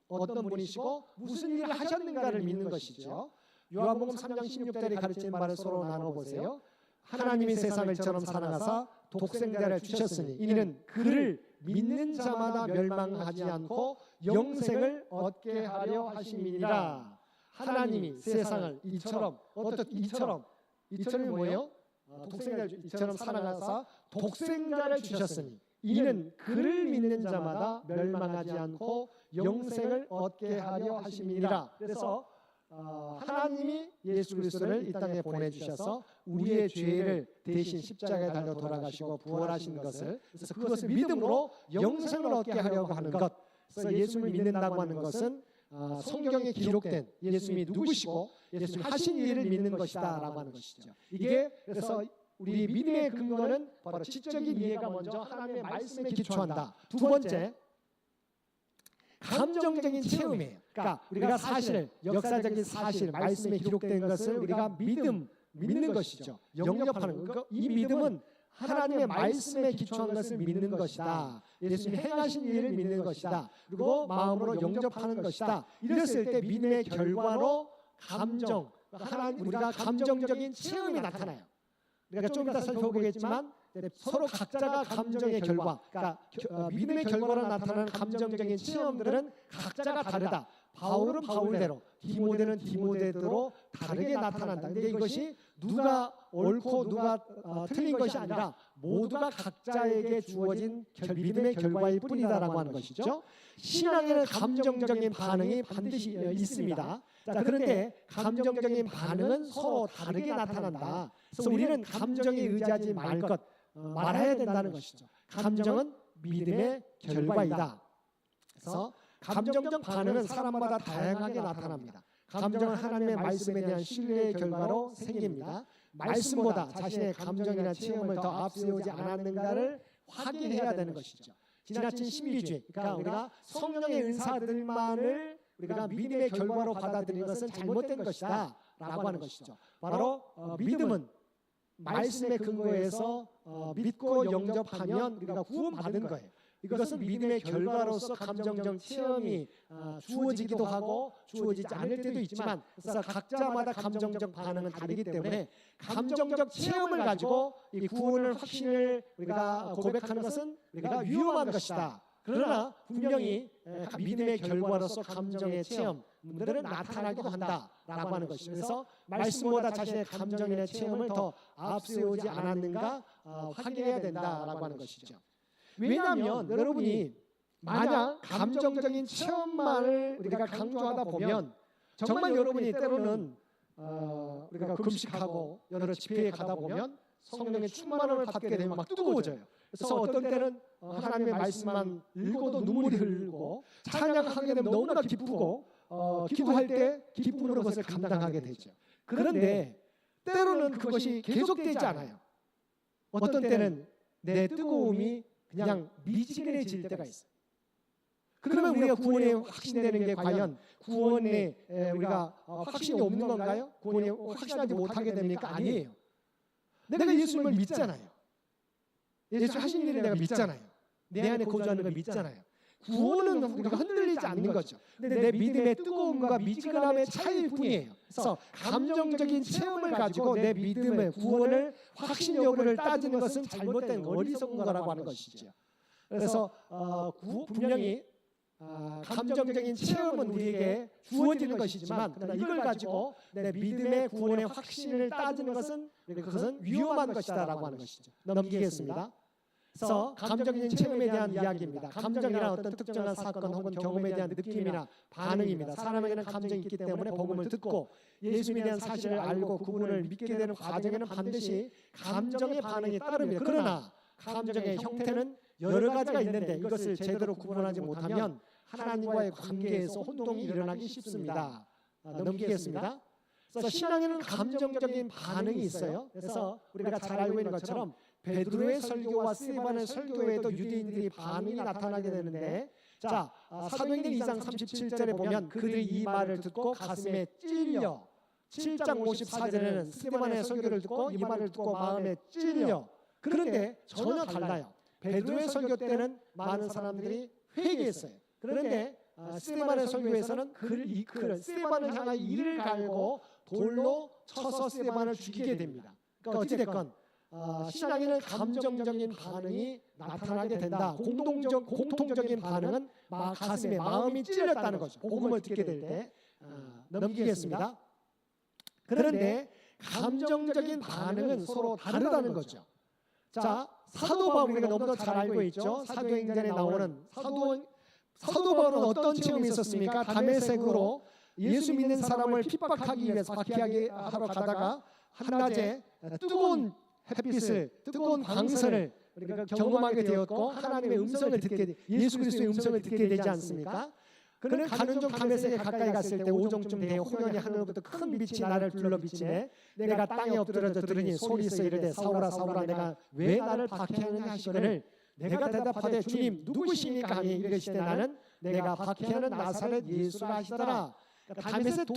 어떤 분이시고 무슨 일을 하셨는가를 믿는 것이죠. 요한복음 3장 16절에 가르친 바를 서로 나눠보세요. 하나님이 세상을 처럼 사랑하사 독생자를 주셨으니 이는 그를 믿는 자마다 멸망하지 않고 영생을 얻게 하려 하심이니라. 하나님이 세상을 이처럼 뭐예요? 독생자를 이처럼 사랑하사 독생자를 주셨으니 이는 그를 믿는 자마다 멸망하지 않고 영생을 얻게 하려 하심이니라. 그래서 하나님이 예수 그리스도를 이 땅에 보내주셔서 우리의 죄를 대신 십자가에 달려 돌아가시고 부활하신 것을, 그래서 그것을 믿음으로 영생을 얻게 하려고 하는 것. 그래서 예수님을 믿는다고 하는 것은 성경에 기록된 예수님이 누구시고 예수님 하신 일을 믿는 것이다 라고 하는 것이죠. 이게 그래서 우리 믿음의 근거는 바로 지적인 이해가 먼저 하나님의 말씀에 기초한다. 두 번째, 감정적인 체험이에요. 그러니까 우리가 사실, 역사적인 사실, 말씀에 기록된 것을 우리가 믿는 것이죠. 영접하는 것. 이 믿음은 하나님의 말씀에 기초한 것을 믿는 것이다. 예수님이 행하신 일을 믿는 것이다. 그리고 마음으로 영접하는 것이다. 이랬을 때 믿음의 결과로 우리가 감정적인 체험이 나타나요. 우리가 좀 이따 살펴보겠지만 서로 각자가 감정의 결과, 그러니까 믿음의 결과로 나타나는 감정적인 체험들은 각자가 다르다. 바울은 바울대로, 디모데는 디모데대로 다르게 나타난다. 근데 이것이 누가 옳고 누가 틀린 것이 아니라 모두가 각자에게 주어진 믿음의 결과일 뿐이다라고 하는 것이죠. 신앙에는 감정적인 반응이 반드시 있습니다. 자, 그런데 감정적인 반응은 서로 다르게 나타난다. 그래서 우리는 감정에 의지하지 말아야 된다는 것이죠. 감정은 믿음의 결과이다. 그래서 감정적 반응은 사람마다 다양하게 나타납니다. 감정은 하나님의 말씀에 대한 신뢰의 결과로 생깁니다. 말씀보다 자신의 감정이나 체험을 더 앞세우지 않았는가를 확인해야 되는 것이죠. 지나친 신비주의, 그러니까 우리가 성령의 은사들만을 우리가 믿음의 결과로 받아들이는 것은 잘못된 것이다 라고 하는 것이죠. 바로 믿음은 말씀의 근거에서 믿고 영접하면 우리가 구원받은 거예요. 이것은 믿음의 결과로서 감정적 체험이 주어지기도 하고 주어지지 않을 때도 있지만, 그래서 각자마다 감정적 반응은 다르기 때문에 감정적 체험을 가지고 이 구원을 확신을 우리가 고백하는 것은 우리가 위험한 것이다. 그러나 분명히 믿음의 결과로서 감정의 체험들은 나타나기도 한다라고 하는 것이죠. 그래서 말씀보다 자신의 감정이나 체험을 더 앞세우지 않았는가 확인해야 된다라고 하는 것이죠. 왜냐하면 여러분이 만약 감정적인 체험만을 우리가 강조하다 보면 정말 여러분이 때로는 우리가 금식하고 여러 집회에 가다 보면 성령의 충만함을 받게 되면 막 뜨거워져요. 그래서 어떤 때는 하나님의 말씀만 읽어도 눈물이 흐르고 찬양하게 되면 너무나 기쁘고 기도할 때 기쁨으로 그것을 감당하게 되죠. 그런데 때로는 그것이 계속되지 않아요. 어떤 때는 내 뜨거움이 그냥 미지근해질 때가 있어요. 그러면 우리가 구원에 확신되는 게 과연 구원에 우리가 확신이 없는 건가요? 구원에 확신하지 못하게 됩니까? 아니에요. 내가 예수님을 믿잖아요. 예수 하신 일을 내가 믿잖아요. 내 안에 거주하는 걸 믿잖아요. 구원은 우리가 흔들리지 않는 거죠. 근데 내 믿음의 뜨거움과 미지근함의 차이일 뿐이에요. 그래서 감정적인 체험을 가지고 내 믿음의 구원을 확신 여부를 따지는 것은 잘못된 어리석은 거라고 하는 것이죠. 그래서 분명히 감정적인 체험은 우리에게 주어지는 것이지만, 그러나 이걸 가지고 내 믿음의 구원의 확신을 따지는 것은 그것은 위험한 것이다라고 하는 것이죠. 넘기겠습니다. 그래서 감정적인 체험에 대한 이야기입니다. 감정이란 어떤 특정한 사건 혹은 경험에 대한 느낌이나 반응입니다. 사람에게는 감정이 있기 때문에 복음을 듣고 예수님에 대한 사실을 알고 그분을 믿게 되는 과정에는 반드시 감정의 반응이 따릅니다. 그러나 감정의 형태는 여러 가지가 있는데 이것을 제대로 구분하지 못하면 하나님과의 관계에서 혼동이 일어나기 쉽습니다. 넘기겠습니다. 그래서 신앙에는 감정적인 반응이 있어요. 그래서 우리가 잘 알고 있는 것처럼 베드로의 설교와 스데반의 설교에도 유대인들이 반응이 나타나게 되는데, 자, 사도행전 2장 37절에 보면 그들이 이 말을 듣고 가슴에 찔려, 7장 54절에는 스데반의 설교를 듣고 이 말을 듣고 마음에 찔려. 그런데 전혀 달라요. 베드로의 설교 때는 많은 사람들이 회개했어요. 그런데 스데반의 설교에서는 스데반을 향하여 이를 갈고 돌로 쳐서 스데반을 죽이게 됩니다. 그러니까 어찌됐건 신앙에는 감정적인 반응이 나타나게 된다. 공통적인 반응은 가슴에 마음이 찔렸다는 거죠. 복음을 듣게 될 때. 넘기겠습니다. 그런데 감정적인 반응은 서로 다르다는 거죠. 자, 사도 바울 우리가 너무나 잘 알고 있죠. 사도행전에 나오는 사도 바울은 어떤 체험이 있었습니까? 다메섹으로 예수 믿는 사람을 핍박하기 위해서 박해하게 하러 가다가 한낮에 뜨거운 햇빛을, 뜨거운 광선을 우리가 경험하게 되었고 하나님의 음성을 예수 그리스도의 음성을 듣게 되지 않습니까? 그는 가는 중 다메섹에 가까이 갔을 때 오정쯤 되어 호련히 하늘로부터 큰 빛이 나를 둘러 비치네. 내가 땅에 엎드려져 들으니 소리서 이르되 사울아 사울아 내가 왜 나를 박해하느냐 하시거늘 내가 대답하되 주님 누구시니까 하니 이르시되 나는 내가 박해하는 나사렛 예수라 하시더라. 다메섹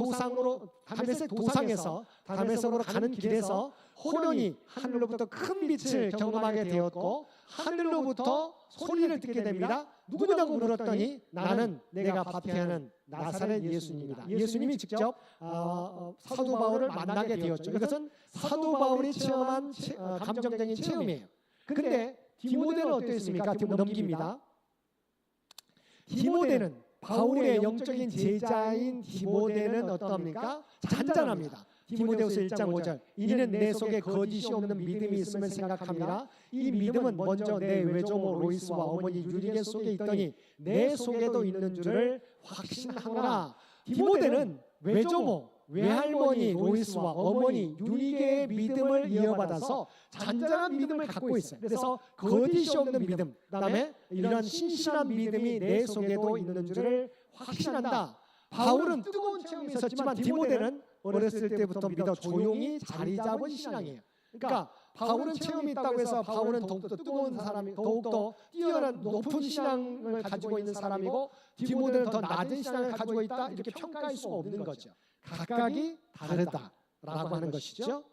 도상에서 다메섹으로 가는 길에서 호련히 하늘로부터 큰 빛을 경험하게 되었고 하늘로부터 소리를 듣게 됩니다. 누구냐고 물었더니 나는 내가 박해하는 나사렛 예수님이다. 예수님이 직접 사도 바울을 만나게 되었죠. 이것은 사도 바울이 체험한 감정적인 체험이에요. 그런데 디모데는 어땠습니까? 넘깁니다. 디모데는 바울의 영적인 제자인 디모데는 어떻습니까? 잔잔합니다. 디모데후서 1장 5절 이는 내 속에 거짓이 없는 믿음이 있음을 생각합니다. 이 믿음은 먼저 내 외조모 로이스와 어머니 유리게 속에 있더니 내 속에도 있는 줄을 확신하노라. 디모데는 외조모 외할머니 로이스와 어머니 유니게의 믿음을 이어받아서 잔잔한 믿음을 갖고 있어요. 그래서 거짓이 없는 믿음, 그다음에 이런 신실한 믿음이 내 속에도 있는 줄을 확신한다. 바울은 뜨거운 체험이 있었지만 디모데는 어렸을 때부터 믿어 조용히 자리 잡은 신앙이에요. 그러니까 바울은 체험이 있다고 해서 바울은 더욱더 뜨거운 사람이, 더욱더 뛰어난 높은 신앙을 가지고 있는 사람이고 디모데는 더 낮은 신앙을 가지고 있다, 이렇게 평가할 수가 없는 거죠. 각각이 다르다라고 하는 것이죠.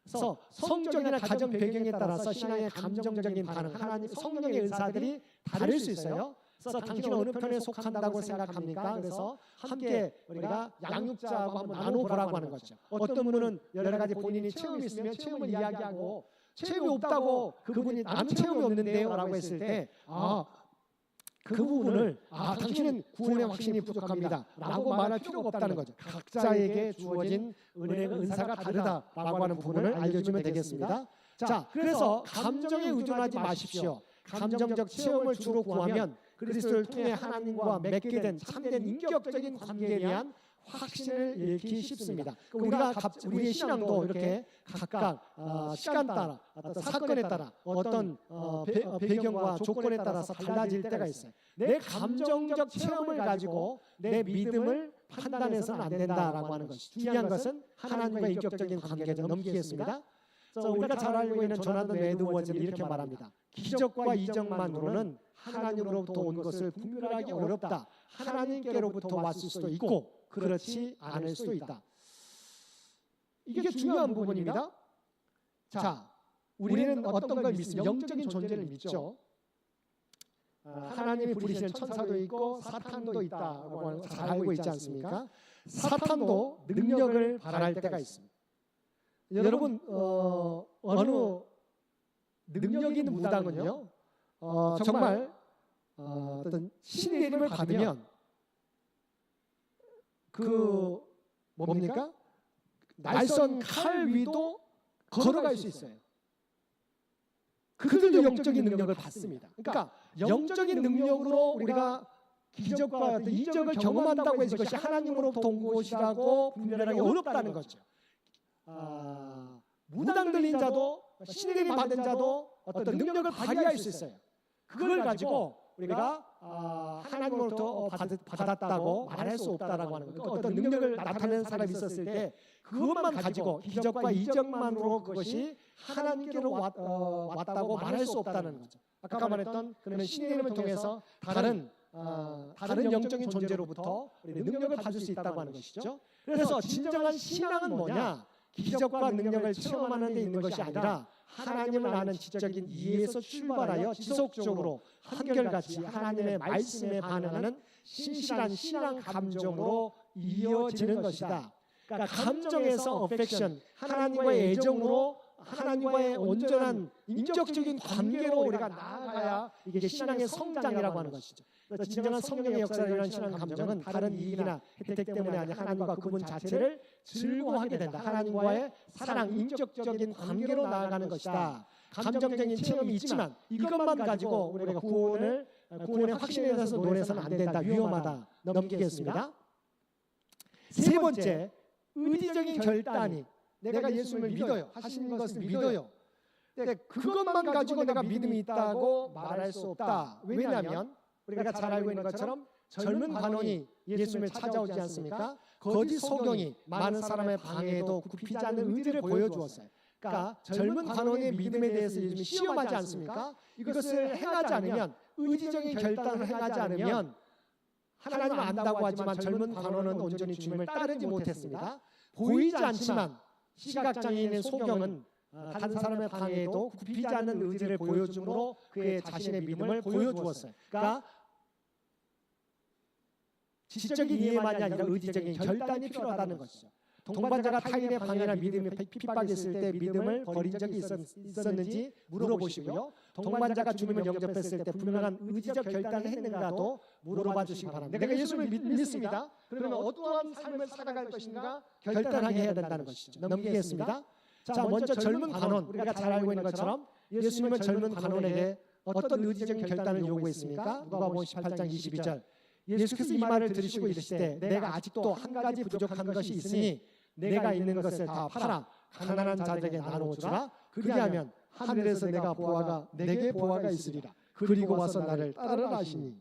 그래서 성적이나 가정 배경에 따라서 신앙의 감정적인 반응, 하나님 성령의 은사들이 다를 수 있어요. 그래서 당신은 어느 편에 속한다고 생각합니까? 그래서 함께 우리가 양육자하고 한번 나눠보라고 하는 거죠. 어떤 분은 여러 가지 본인이 체험이 있으면 체험을 이야기하고 체험이 없다고 그분이 나는 체험이 없는데요 라고 했을 때 그 부분을 당신은 구원의 확신이 부족합니다 라고 말할 필요가 없다는 거죠. 각자에게 주어진 은사가 다르다라고 하는 부분을 알려주면 되겠습니다. 자, 그래서 감정에 의존하지 마십시오. 감정적 체험을 주로 구하면 그리스도를 통해 하나님과 맺게 된 참된 인격적인 관계에 대한 확신을 잃기 쉽습니다. 우리가 우리의 신앙도 이렇게 각각 시간 따라, 어떤 사건에 따라, 어떤 배경과 조건에 따라서 달라질 때가 있어요. 내 감정적 체험을 가지고 내 믿음을 판단해서는 안 된다라고 하는 것이 중요한 것은 하나님과 인격적인 관계를 넘기겠습니다. 우리가 잘 알고 있는 조나단 에드워즈는 이렇게 말합니다. 기적과 이적만으로는 하나님으로부터 온 것을 분별하기 어렵다. 하나님께로부터 왔을 수도 있고 그렇지 않을 수도 있다. 이게 중요한 부분입니다. 자, 우리는 어떤 걸 믿습니까? 영적인 존재를 믿죠. 하나님이 부리시는 천사도 있고 사탄도 있다고 잘 알고 있지 않습니까? 사탄도 능력을 발할 때가 있습니다. 여러분 어느 능력 있는 무당은요 정말 어떤 신내림을 받으면 그 뭡니까? 날선 칼 위도 걸어갈 수 있어요. 그들도 영적인 능력을 받습니다. 그러니까 영적인 능력으로 우리가 기적과 이적을 경험한다고 해서 이것이 하나님으로부터 온 것이라고 분별하기 어렵다는 거죠. 무당 들린 자도 신내림 받은 자도 어떤 능력을 발휘할 수 있어요. 그걸 가지고 우리가 하나님으로부터 받았다고 말할 수 없다라고 하는 거예요. 어떤 능력을 나타내는 사람이 있었을 때 그것만 가지고 기적과 이적만으로 그것이 하나님께로 왔다고 말할 수 없다는 거죠. 아까 말했던 그런 신내림을 통해서 다른 영적인 존재로부터 능력을 받을 수 있다고 하는 것이죠. 그래서 진정한 신앙은 뭐냐? 기적과 능력을 체험하는 데 있는 것이 아니라 하나님을 아는 지적인 이해에서 출발하여 지속적으로 한결같이 하나님의 말씀에 반응하는 신실한 신앙 감정으로 이어지는 것이다. 그러니까 감정에서 어펙션, 하나님과의 애정으로 하나님과의 온전한 인격적인 관계로 우리가 나아가야 이게 신앙의 성장이라고 하는 것이죠. 진정한 성령의 역사를 일어난 신앙 감정은 다른 이익이나 혜택 때문에 아니라 하나님과 그분 자체를 즐거워하게 된다. 하나님과의 사랑, 인격적인 관계로 나아가는 것이다. 감정적인 체험이 있지만 이것만 가지고 우리가 구원의 확신에 대해서 논해서는 안 된다. 위험하다. 넘기겠습니다. 세 번째, 의지적인 결단이 내가 예수님을 믿어요. 하시는 것을 믿어요. 근데 그것만 가지고 내가 믿음이 있다고 말할 수 없다. 왜냐하면 우리가 잘 알고 있는 것처럼 젊은 관원이 예수님을 찾아오지 않습니까? 거짓 소경이 많은 사람의 방해에도 굽히지 않는 의지를 보여주었어요. 그러니까 젊은 관원의 믿음에 대해서 요즘 시험하지 않습니까? 이것을 행하지 않으면, 의지적인 결단을 행하지 않으면, 하나님을 안다고 하지만 젊은 관원은 온전히 주님을 따르지 못했습니다. 보이지 않지만 시각장애인의 소경은 다른 사람의 방해에도 굽히지 않는 의지를 보여줌으로 그의 자신의 믿음을 보여주었어요. 그러니까 지적인 이해만이 아니라 의지적인 결단이 필요하다는 것이죠. 동반자가 타인의 방해나 믿음에 핍박했을 때 믿음을 버린 적이 있었는지 물어보시고요. 동반자가 주님을 영접했을 때 분명한 의지적 결단을 했는가도 물어봐 주시기 바랍니다. 내가 예수를 믿습니다. 그러면 어떠한 삶을 살아갈 것인가 결단하게 해야 된다는 것이죠. 넘기겠습니다. 자, 먼저 젊은 관원, 우리가 잘 알고 있는 것처럼 예수님은 젊은 관원에게 어떤 의지적인 결단을 요구했습니까? 누가복음 18장 22절. 예수께서 이 말을 들으시고 이르시되 내가 아직도 한 가지 부족한 것이 있으니 내가 있는 것을 다 팔아 가난한 자들에게 나누어 주라. 그리하면 하늘에서 내게 보화가 있으리라. 그리고 와서 나를 따르라 하시니.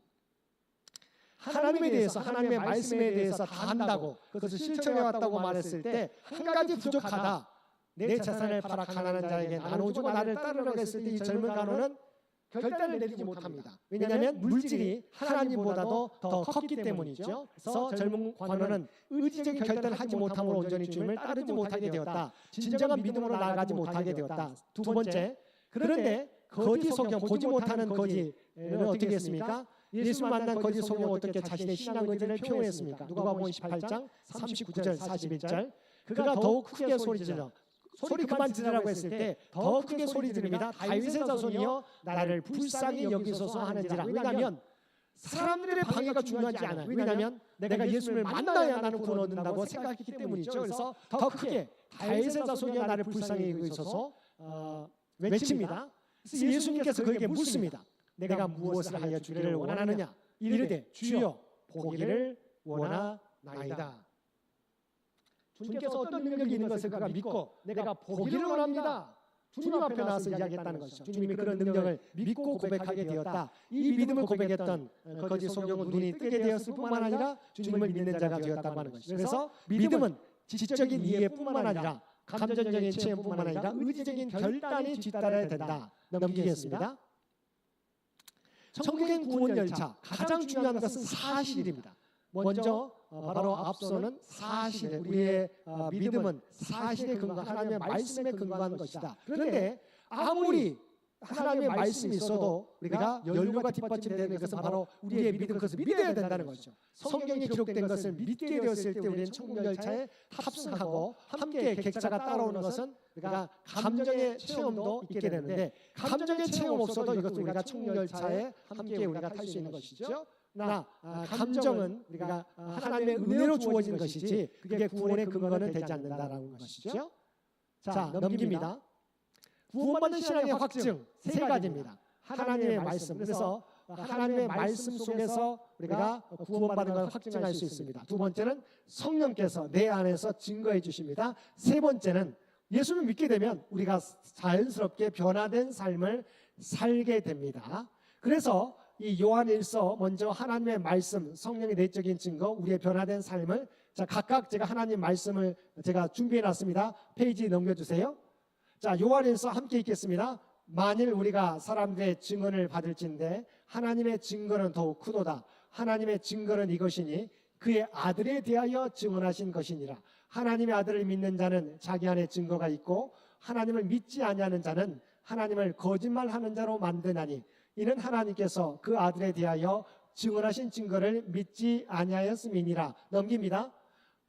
하나님에 대해서, 하나님의 말씀에 대해서 다 안다고, 그것을 실천해 왔다고 말했을 때 한 가지 부족하다. 내 재산을 팔아 가난한 자에게 나눠주고 나를 따르라고 했을 때 이 젊은 간호는 결단을 내리지 못합니다. 왜냐하면 물질이 하나님보다도 더 컸기 때문이죠. 그래서 젊은 관원은 의지적인 결단을 하지 못함으로 온전히 주님을 따르지 못하게 되었다. 진정한 믿음으로 나아가지 못하게 되었다. 두 번째, 그런데 거짓 소경, 보지 못하는 거짓은 어떻게 했습니까? 예수 만난 거짓 소경은 어떻게 자신의 신앙 의지를 표현했습니까? 누가복음 18장 39절 41절. 그가 더욱 크게 소리질러 소리 그만 지르라고 했을 때 더 크게 소리 지릅니다. 다윗의 자손이여 나를 불쌍히 여기소서 하는지라. 왜냐하면 사람들의 방해가 중요하지 않아요. 왜냐하면 내가 예수를 만나야 나는 구원 얻는다고 생각했기 때문이죠. 그래서 더 크게 다윗의 자손이여 나를 불쌍히 여기소서 외칩니다. 그래서 예수님께서 그에게 묻습니다. 내가 무엇을 하여 주기를 원하느냐? 이르되 주여 보기를 원하나이다. 주님께서 어떤 능력이 있는 것을 그가 믿고 내가 보기를 원합니다. 주님 앞에 나와서 이야기했다는 것이죠. 주님이 그런 능력을 믿고 고백하게 되었다. 이 믿음을 고백했던 거짓 소경은 눈이 뜨게 되었을 뿐만 아니라 주님을 믿는 자가 되었다고 하는 것이죠. 그래서 믿음은 지적인 이해뿐만 아니라 감정적인 체험뿐만 아니라 의지적인 결단이 뒤따라야 된다. 넘기겠습니다. 천국의 구원 열차, 가장 중요한 것은 사실입니다. 먼저 바로 앞서는 사실, 우리의 믿음은 사실에 근거한 하나님의 말씀에 근거한 것이다. 그런데 아무리 하나님의 말씀이 있어도 우리가 연료가 뒷받침되는 것은 바로 우리의 믿음, 그것을 믿어야 된다는 것이죠. 성경에 기록된 것을 믿게 되었을 때 우리는 천국 열차에 탑승하고 함께 객차가 따라오는 것은 우리가 감정의 체험도 있게 되는데, 감정의 체험 없어도 이것은 우리가 천국 열차에 함께 우리가 탈 수 있는 것이죠. 감정은 우리가 하나님의 은혜로 주어진 것이지 그게 구원의 근거는 되지 않는다라는 것이죠. 자, 넘깁니다. 구원받는 신앙의 확증 세 가지입니다. 하나님의 말씀. 그래서 하나님의 말씀 속에서 우리가 구원받은 걸 확증할 수 있습니다. 두 번째는 성령께서 내 안에서 증거해 주십니다. 세 번째는 예수를 믿게 되면 우리가 자연스럽게 변화된 삶을 살게 됩니다. 그래서 이 요한일서 먼저 하나님의 말씀, 성령의 내적인 증거, 우리의 변화된 삶을 각각 제가 하나님 말씀을 제가 준비해 놨습니다. 페이지 넘겨주세요. 자, 요한일서 함께 읽겠습니다. 만일 우리가 사람들의 증언을 받을진대 하나님의 증거는 더욱 크도다. 하나님의 증거는 이것이니 그의 아들에 대하여 증언하신 것이니라. 하나님의 아들을 믿는 자는 자기 안에 증거가 있고 하나님을 믿지 아니하는 자는 하나님을 거짓말하는 자로 만드나니 이는 하나님께서 그 아들에 대하여 증언하신 증거를 믿지 아니하였음이니라. 넘깁니다.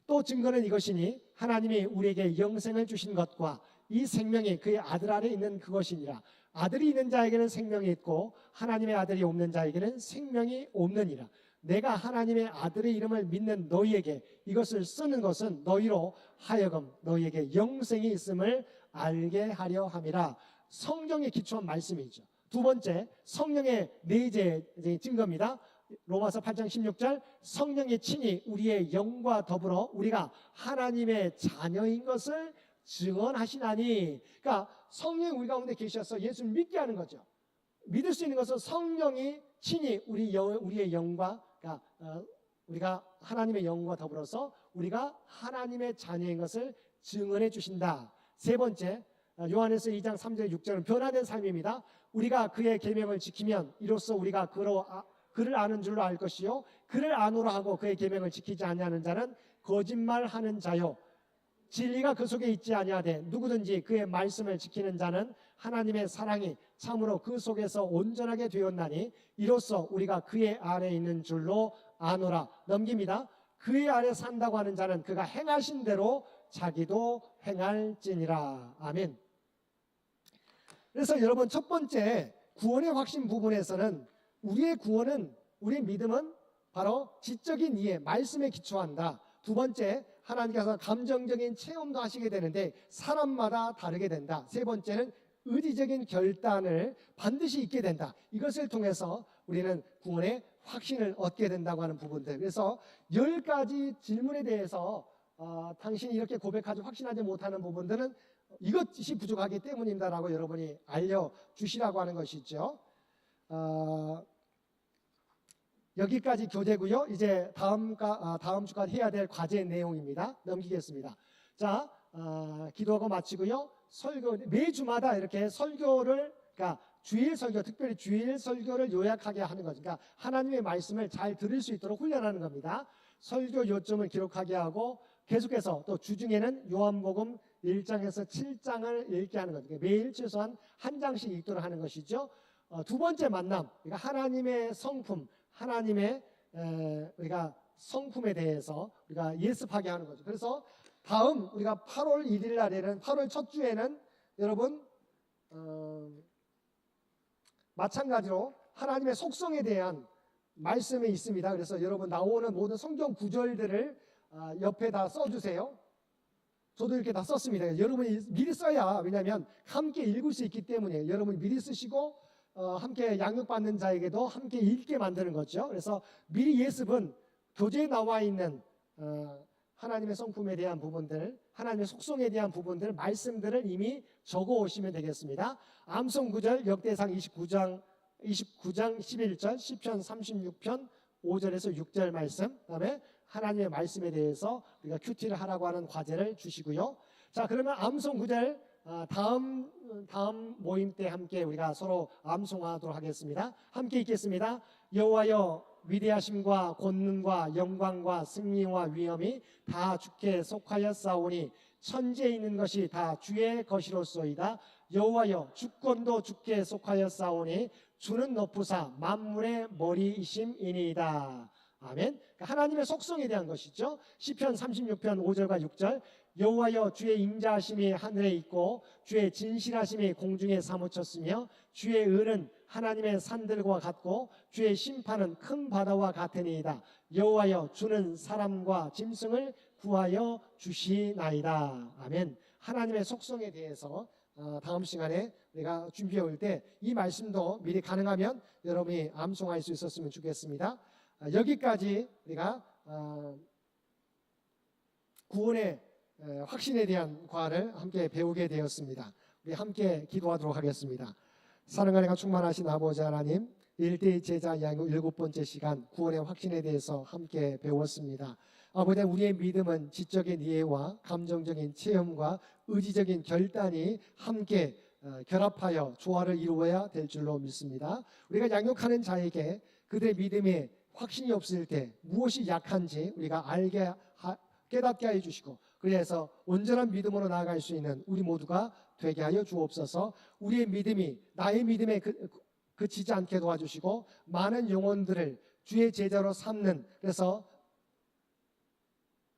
또 증거는 이것이니 하나님이 우리에게 영생을 주신 것과 이 생명이 그의 아들 안에 있는 그것이니라. 아들이 있는 자에게는 생명이 있고 하나님의 아들이 없는 자에게는 생명이 없느니라. 내가 하나님의 아들의 이름을 믿는 너희에게 이것을 쓰는 것은 너희로 하여금 너희에게 영생이 있음을 알게 하려 함이라. 성경에 기초한 말씀이죠. 두 번째, 성령의 내재 증거입니다. 로마서 8장 16절, 성령이 친히 우리의 영과 더불어 우리가 하나님의 자녀인 것을 증언하시나니. 그러니까 성령이 우리 가운데 계셔서 예수를 믿게 하는 거죠. 믿을 수 있는 것은 성령이 친히 우리의 영과, 그러니까 우리가 하나님의 영과 더불어서 우리가 하나님의 자녀인 것을 증언해 주신다. 세 번째, 요한에서 2장 3절 6절은 변화된 삶입니다. 우리가 그의 계명을 지키면 이로써 우리가 그를 아는 줄로 알 것이요 그를 아노라 하고 그의 계명을 지키지 아니하는 자는 거짓말하는 자요 진리가 그 속에 있지 아니하되 누구든지 그의 말씀을 지키는 자는 하나님의 사랑이 참으로 그 속에서 온전하게 되었나니 이로써 우리가 그의 아래에 있는 줄로 아노라. 넘깁니다. 그의 아래 산다고 하는 자는 그가 행하신 대로 자기도 행할지니라. 아멘. 그래서 여러분, 첫 번째 구원의 확신 부분에서는 우리의 구원은, 우리의 믿음은 바로 지적인 이해, 말씀에 기초한다. 두 번째, 하나님께서 감정적인 체험도 하시게 되는데 사람마다 다르게 된다. 세 번째는 의지적인 결단을 반드시 있게 된다. 이것을 통해서 우리는 구원의 확신을 얻게 된다고 하는 부분들. 그래서 10가지 질문에 대해서 당신이 이렇게 고백하지 확신하지 못하는 부분들은 이것이 부족하기 때문입니다라고 여러분이 알려주시라고 하는 것이죠. 여기까지 교재고요. 이제 다음 주까지 해야 될 과제 내용입니다. 넘기겠습니다. 자, 기도하고 마치고요. 설교 매주마다 이렇게 설교를 그러니까 주일 설교, 특별히 주일 설교를 요약하게 하는 거죠. 그러니까 하나님의 말씀을 잘 들을 수 있도록 훈련하는 겁니다. 설교 요점을 기록하게 하고 계속해서 또 주중에는 요한복음 1장에서 7장을 읽게 하는 거죠. 매일 최소한 한 장씩 읽도록 하는 것이죠. 두 번째 만남, 그러니까 하나님의 성품, 하나님의 우리가 성품에 대해서 우리가 예습하게 하는 거죠. 그래서 다음 우리가 8월 1일 날에는 8월 첫 주에는 여러분 마찬가지로 하나님의 속성에 대한 말씀이 있습니다. 그래서 여러분 나오는 모든 성경 구절들을 옆에 다 써주세요. 저도 이렇게 다 썼습니다. 여러분이 미리 써야, 왜냐하면 함께 읽을 수 있기 때문에 여러분이 미리 쓰시고 함께 양육받는 자에게도 함께 읽게 만드는 거죠. 그래서 미리 예습은 교재에 나와 있는 하나님의 성품에 대한 부분들, 하나님의 속성에 대한 부분들, 말씀들을 이미 적어 오시면 되겠습니다. 암송 구절 역대상 29장 11절, 시편 36편 5절에서 6절 말씀, 그다음에 하나님의 말씀에 대해서 우리가 큐티를 하라고 하는 과제를 주시고요. 자, 그러면 암송 구절 다음 모임 때 함께 우리가 서로 암송하도록 하겠습니다. 함께 읽겠습니다. 여호와여, 위대하심과 권능과 영광과 승리와 위엄이 다 주께 속하였사오니 천지에 있는 것이 다 주의 것이로소이다. 여호와여, 주권도 주께 속하였사오니 주는 높으사 만물의 머리이심이니이다. 아멘. 하나님의 속성에 대한 것이죠. 시편 36편 5절과 6절. 여호와여, 주의 인자하심이 하늘에 있고 주의 진실하심이 공중에 사무쳤으며 주의 의는 하나님의 산들과 같고 주의 심판은 큰 바다와 같으니이다. 여호와여, 주는 사람과 짐승을 구하여 주시나이다. 아멘. 하나님의 속성에 대해서 다음 시간에 우리가 준비해 올 때 이 말씀도 미리 가능하면 여러분이 암송할 수 있었으면 좋겠습니다. 여기까지 우리가 구원의 확신에 대한 과를 함께 배우게 되었습니다. 우리 함께 기도하도록 하겠습니다. 사랑하는 충만하신 아버지 하나님, 1대 제자 양육 7번째 시간 구원의 확신에 대해서 함께 배웠습니다. 아버지, 우리의 믿음은 지적인 이해와 감정적인 체험과 의지적인 결단이 함께 결합하여 조화를 이루어야 될 줄로 믿습니다. 우리가 양육하는 자에게 그들의 믿음에 확신이 없을 때 무엇이 약한지 우리가 깨닫게 하여 주시고, 그래서 온전한 믿음으로 나아갈 수 있는 우리 모두가 되게 하여 주옵소서. 우리의 믿음이 나의 믿음에 그치지 않게 도와주시고 많은 영혼들을 주의 제자로 삼는, 그래서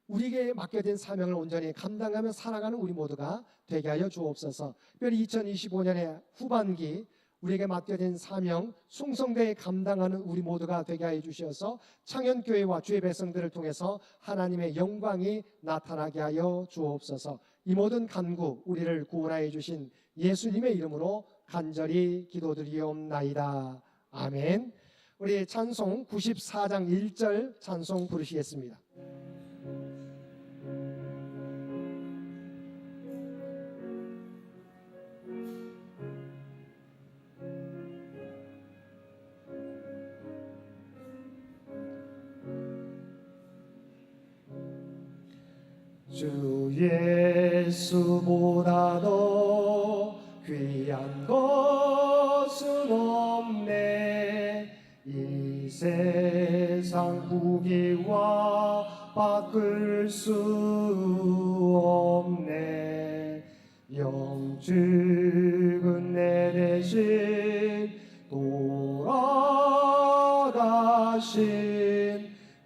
우리에게 맡겨진 사명을 온전히 감당하며 살아가는 우리 모두가 되게 하여 주옵소서. 특별히 2025년의 후반기 우리에게 맡겨진 사명 숭성되게 감당하는 우리 모두가 되게 하여 주셔서 창현교회와 주의 백성들을 통해서 하나님의 영광이 나타나게 하여 주옵소서. 이 모든 간구 우리를 구원하여 주신 예수님의 이름으로 간절히 기도드리옵나이다. 아멘. 우리 찬송 94장 1절 찬송 부르시겠습니다. 주 예수보다 더 귀한 것은 없네. 이 세상 부귀와 바꿀 수 없네. 영죽은 내 대신 돌아가신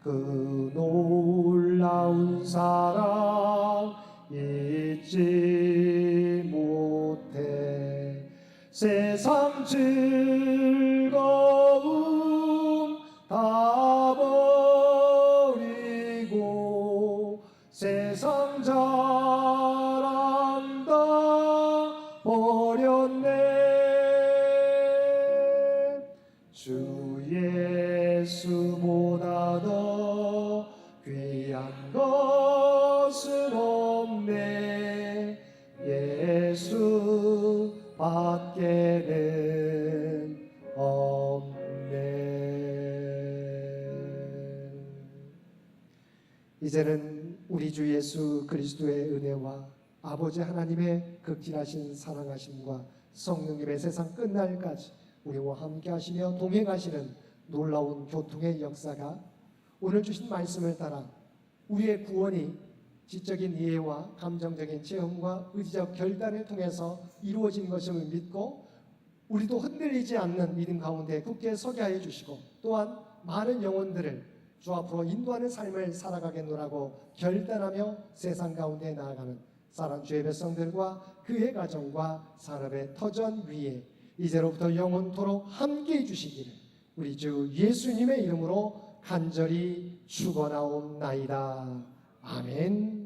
그 놀라운 사랑 잊지 못해. 세상 즐거움 다 버리고 세상 자랑 다 버렸네. 주 예수보다 더 귀한 것은 밖에는 없네. 이제는 우리 주 예수 그리스도의 은혜와 아버지 하나님의 극진하신 사랑하심과 성령님의 세상 끝날까지 우리와 함께 하시며 동행하시는 놀라운 교통의 역사가 오늘 주신 말씀을 따라 우리의 구원이 지적인 이해와 감정적인 체험과 의지적 결단을 통해서 이루어진 것임을 믿고 우리도 흔들리지 않는 믿음 가운데 굳게 서게 하여 주시고 또한 많은 영혼들을 주 앞으로 인도하는 삶을 살아가겠노라고 결단하며 세상 가운데 나아가는 사랑 주의 백성들과 그의 가정과 산업의 터전 위에 이제로부터 영원토록 함께해 주시기를 우리 주 예수님의 이름으로 간절히 축원하옵나이다. 아멘.